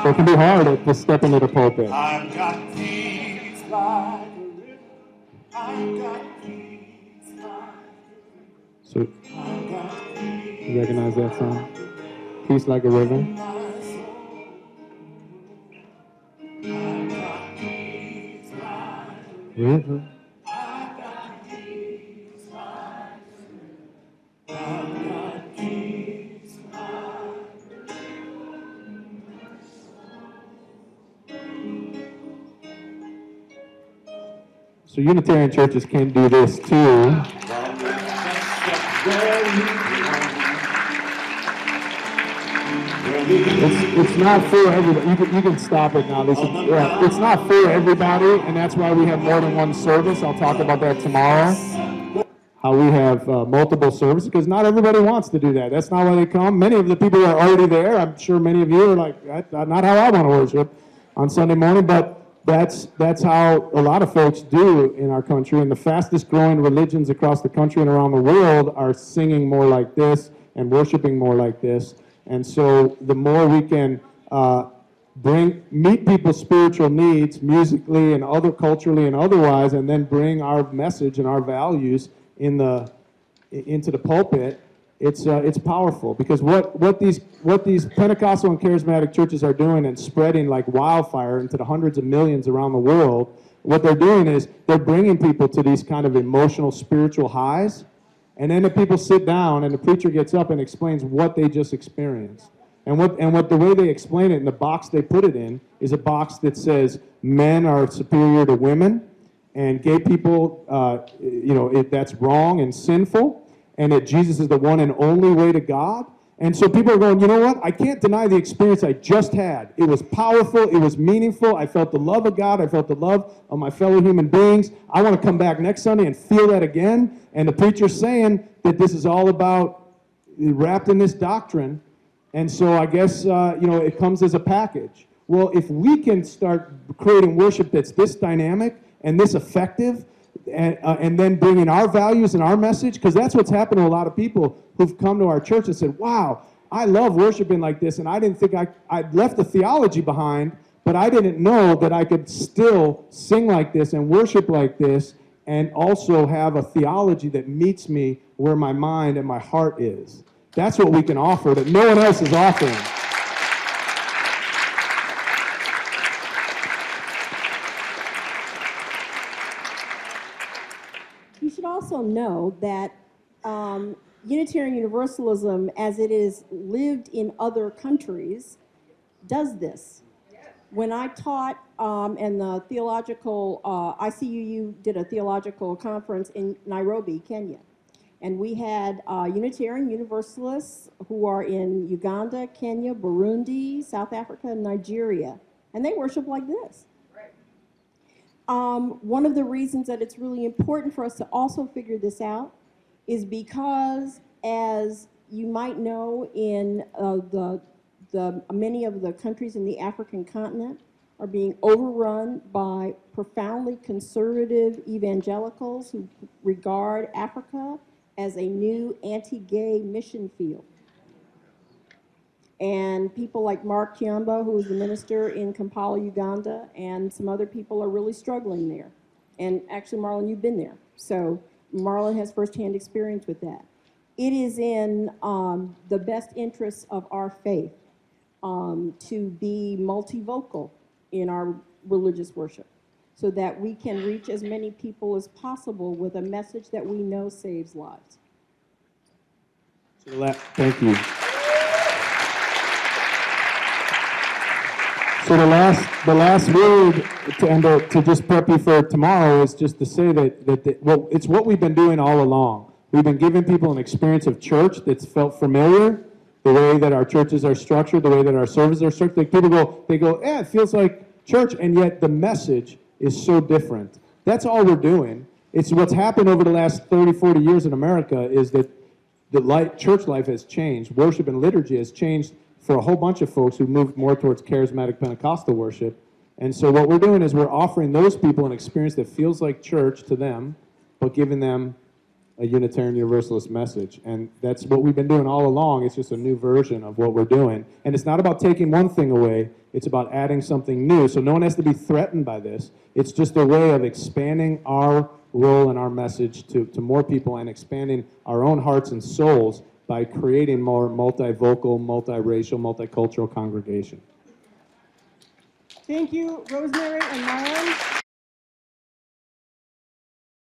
Speaker 13: so it can be hard to step into the pulpit.
Speaker 12: I've got peace like a river. I've got peace like
Speaker 13: So you recognize that song? Peace like a river. River. So Unitarian churches can do this too. It's not for everybody. You can stop it now. It's not for everybody, and that's why we have more than one service. I'll talk about that tomorrow. How we have multiple services, because not everybody wants to do that. That's not why they come. Many of the people are already there. I'm sure many of you are like, that's not how I want to worship on Sunday morning, but that's how a lot of folks do in our country. And the fastest growing religions across the country and around the world are singing more like this and worshiping more like this. And so the more we can meet people's spiritual needs musically and culturally and otherwise, and then bring our message and our values into the pulpit, it's powerful. Because what these Pentecostal and charismatic churches are doing and spreading like wildfire into the hundreds of millions around the world, what they're doing is they're bringing people to these kind of emotional spiritual highs. And then the people sit down and the preacher gets up and explains what they just experienced. And what the way they explain it, in the box they put it in, is a box that says men are superior to women, and gay people, that's wrong and sinful, and that Jesus is the one and only way to God. And so people are going, you know what? I can't deny the experience I just had. It was powerful. It was meaningful. I felt the love of God. I felt the love of my fellow human beings. I want to come back next Sunday and feel that again. And the preacher's saying that this is all about wrapped in this doctrine. And so I guess, it comes as a package. Well, if we can start creating worship that's this dynamic and this effective, and then bringing our values and our message, because that's what's happened to a lot of people who've come to our church and said, wow,
Speaker 3: I love worshiping like this, and I didn't think I left the theology behind, but I didn't know that I could still sing like this and worship like this and also have a theology that meets me where my mind and my heart is. That's what we can offer that no one else is offering.
Speaker 2: You should also know that Unitarian Universalism, as it is lived in other countries, does this. When I taught, and the theological, ICUU did a theological conference in Nairobi, Kenya. And we had Unitarian Universalists who are in Uganda, Kenya, Burundi, South Africa, and Nigeria. And they worship like this. One of the reasons that it's really important for us to also figure this out is because, as you might know, in many of the countries in the African continent are being overrun by profoundly conservative evangelicals who regard Africa as a new anti-gay mission field. And people like Mark Kiamba, who is the minister in Kampala, Uganda, and some other people are really struggling there. And actually, Marlin, you've been there. So Marlin has firsthand experience with that. It is in the best interests of our faith to be multivocal in our religious worship so that we can reach as many people as possible with a message that we know saves lives.
Speaker 3: Thank you. So the last word to just prep you for tomorrow is just to say that well, it's what we've been doing all along. We've been giving people an experience of church that's felt familiar, the way that our churches are structured, the way that our services are structured. Like people go, yeah, it feels like church, and yet the message is so different. That's all we're doing. It's what's happened over the last 30, 40 years in America is that the church life has changed. Worship and liturgy has changed for a whole bunch of folks who moved more towards charismatic Pentecostal worship. And so what we're doing is we're offering those people an experience that feels like church to them, but giving them a Unitarian Universalist message. And that's what we've been doing all along. It's just a new version of what we're doing. And it's not about taking one thing away. It's about adding something new. So no one has to be threatened by this. It's just a way of expanding our role and our message to more people and expanding our own hearts and souls by creating more multivocal, multiracial, multicultural congregation.
Speaker 1: Thank you, Rosemary and Marlin.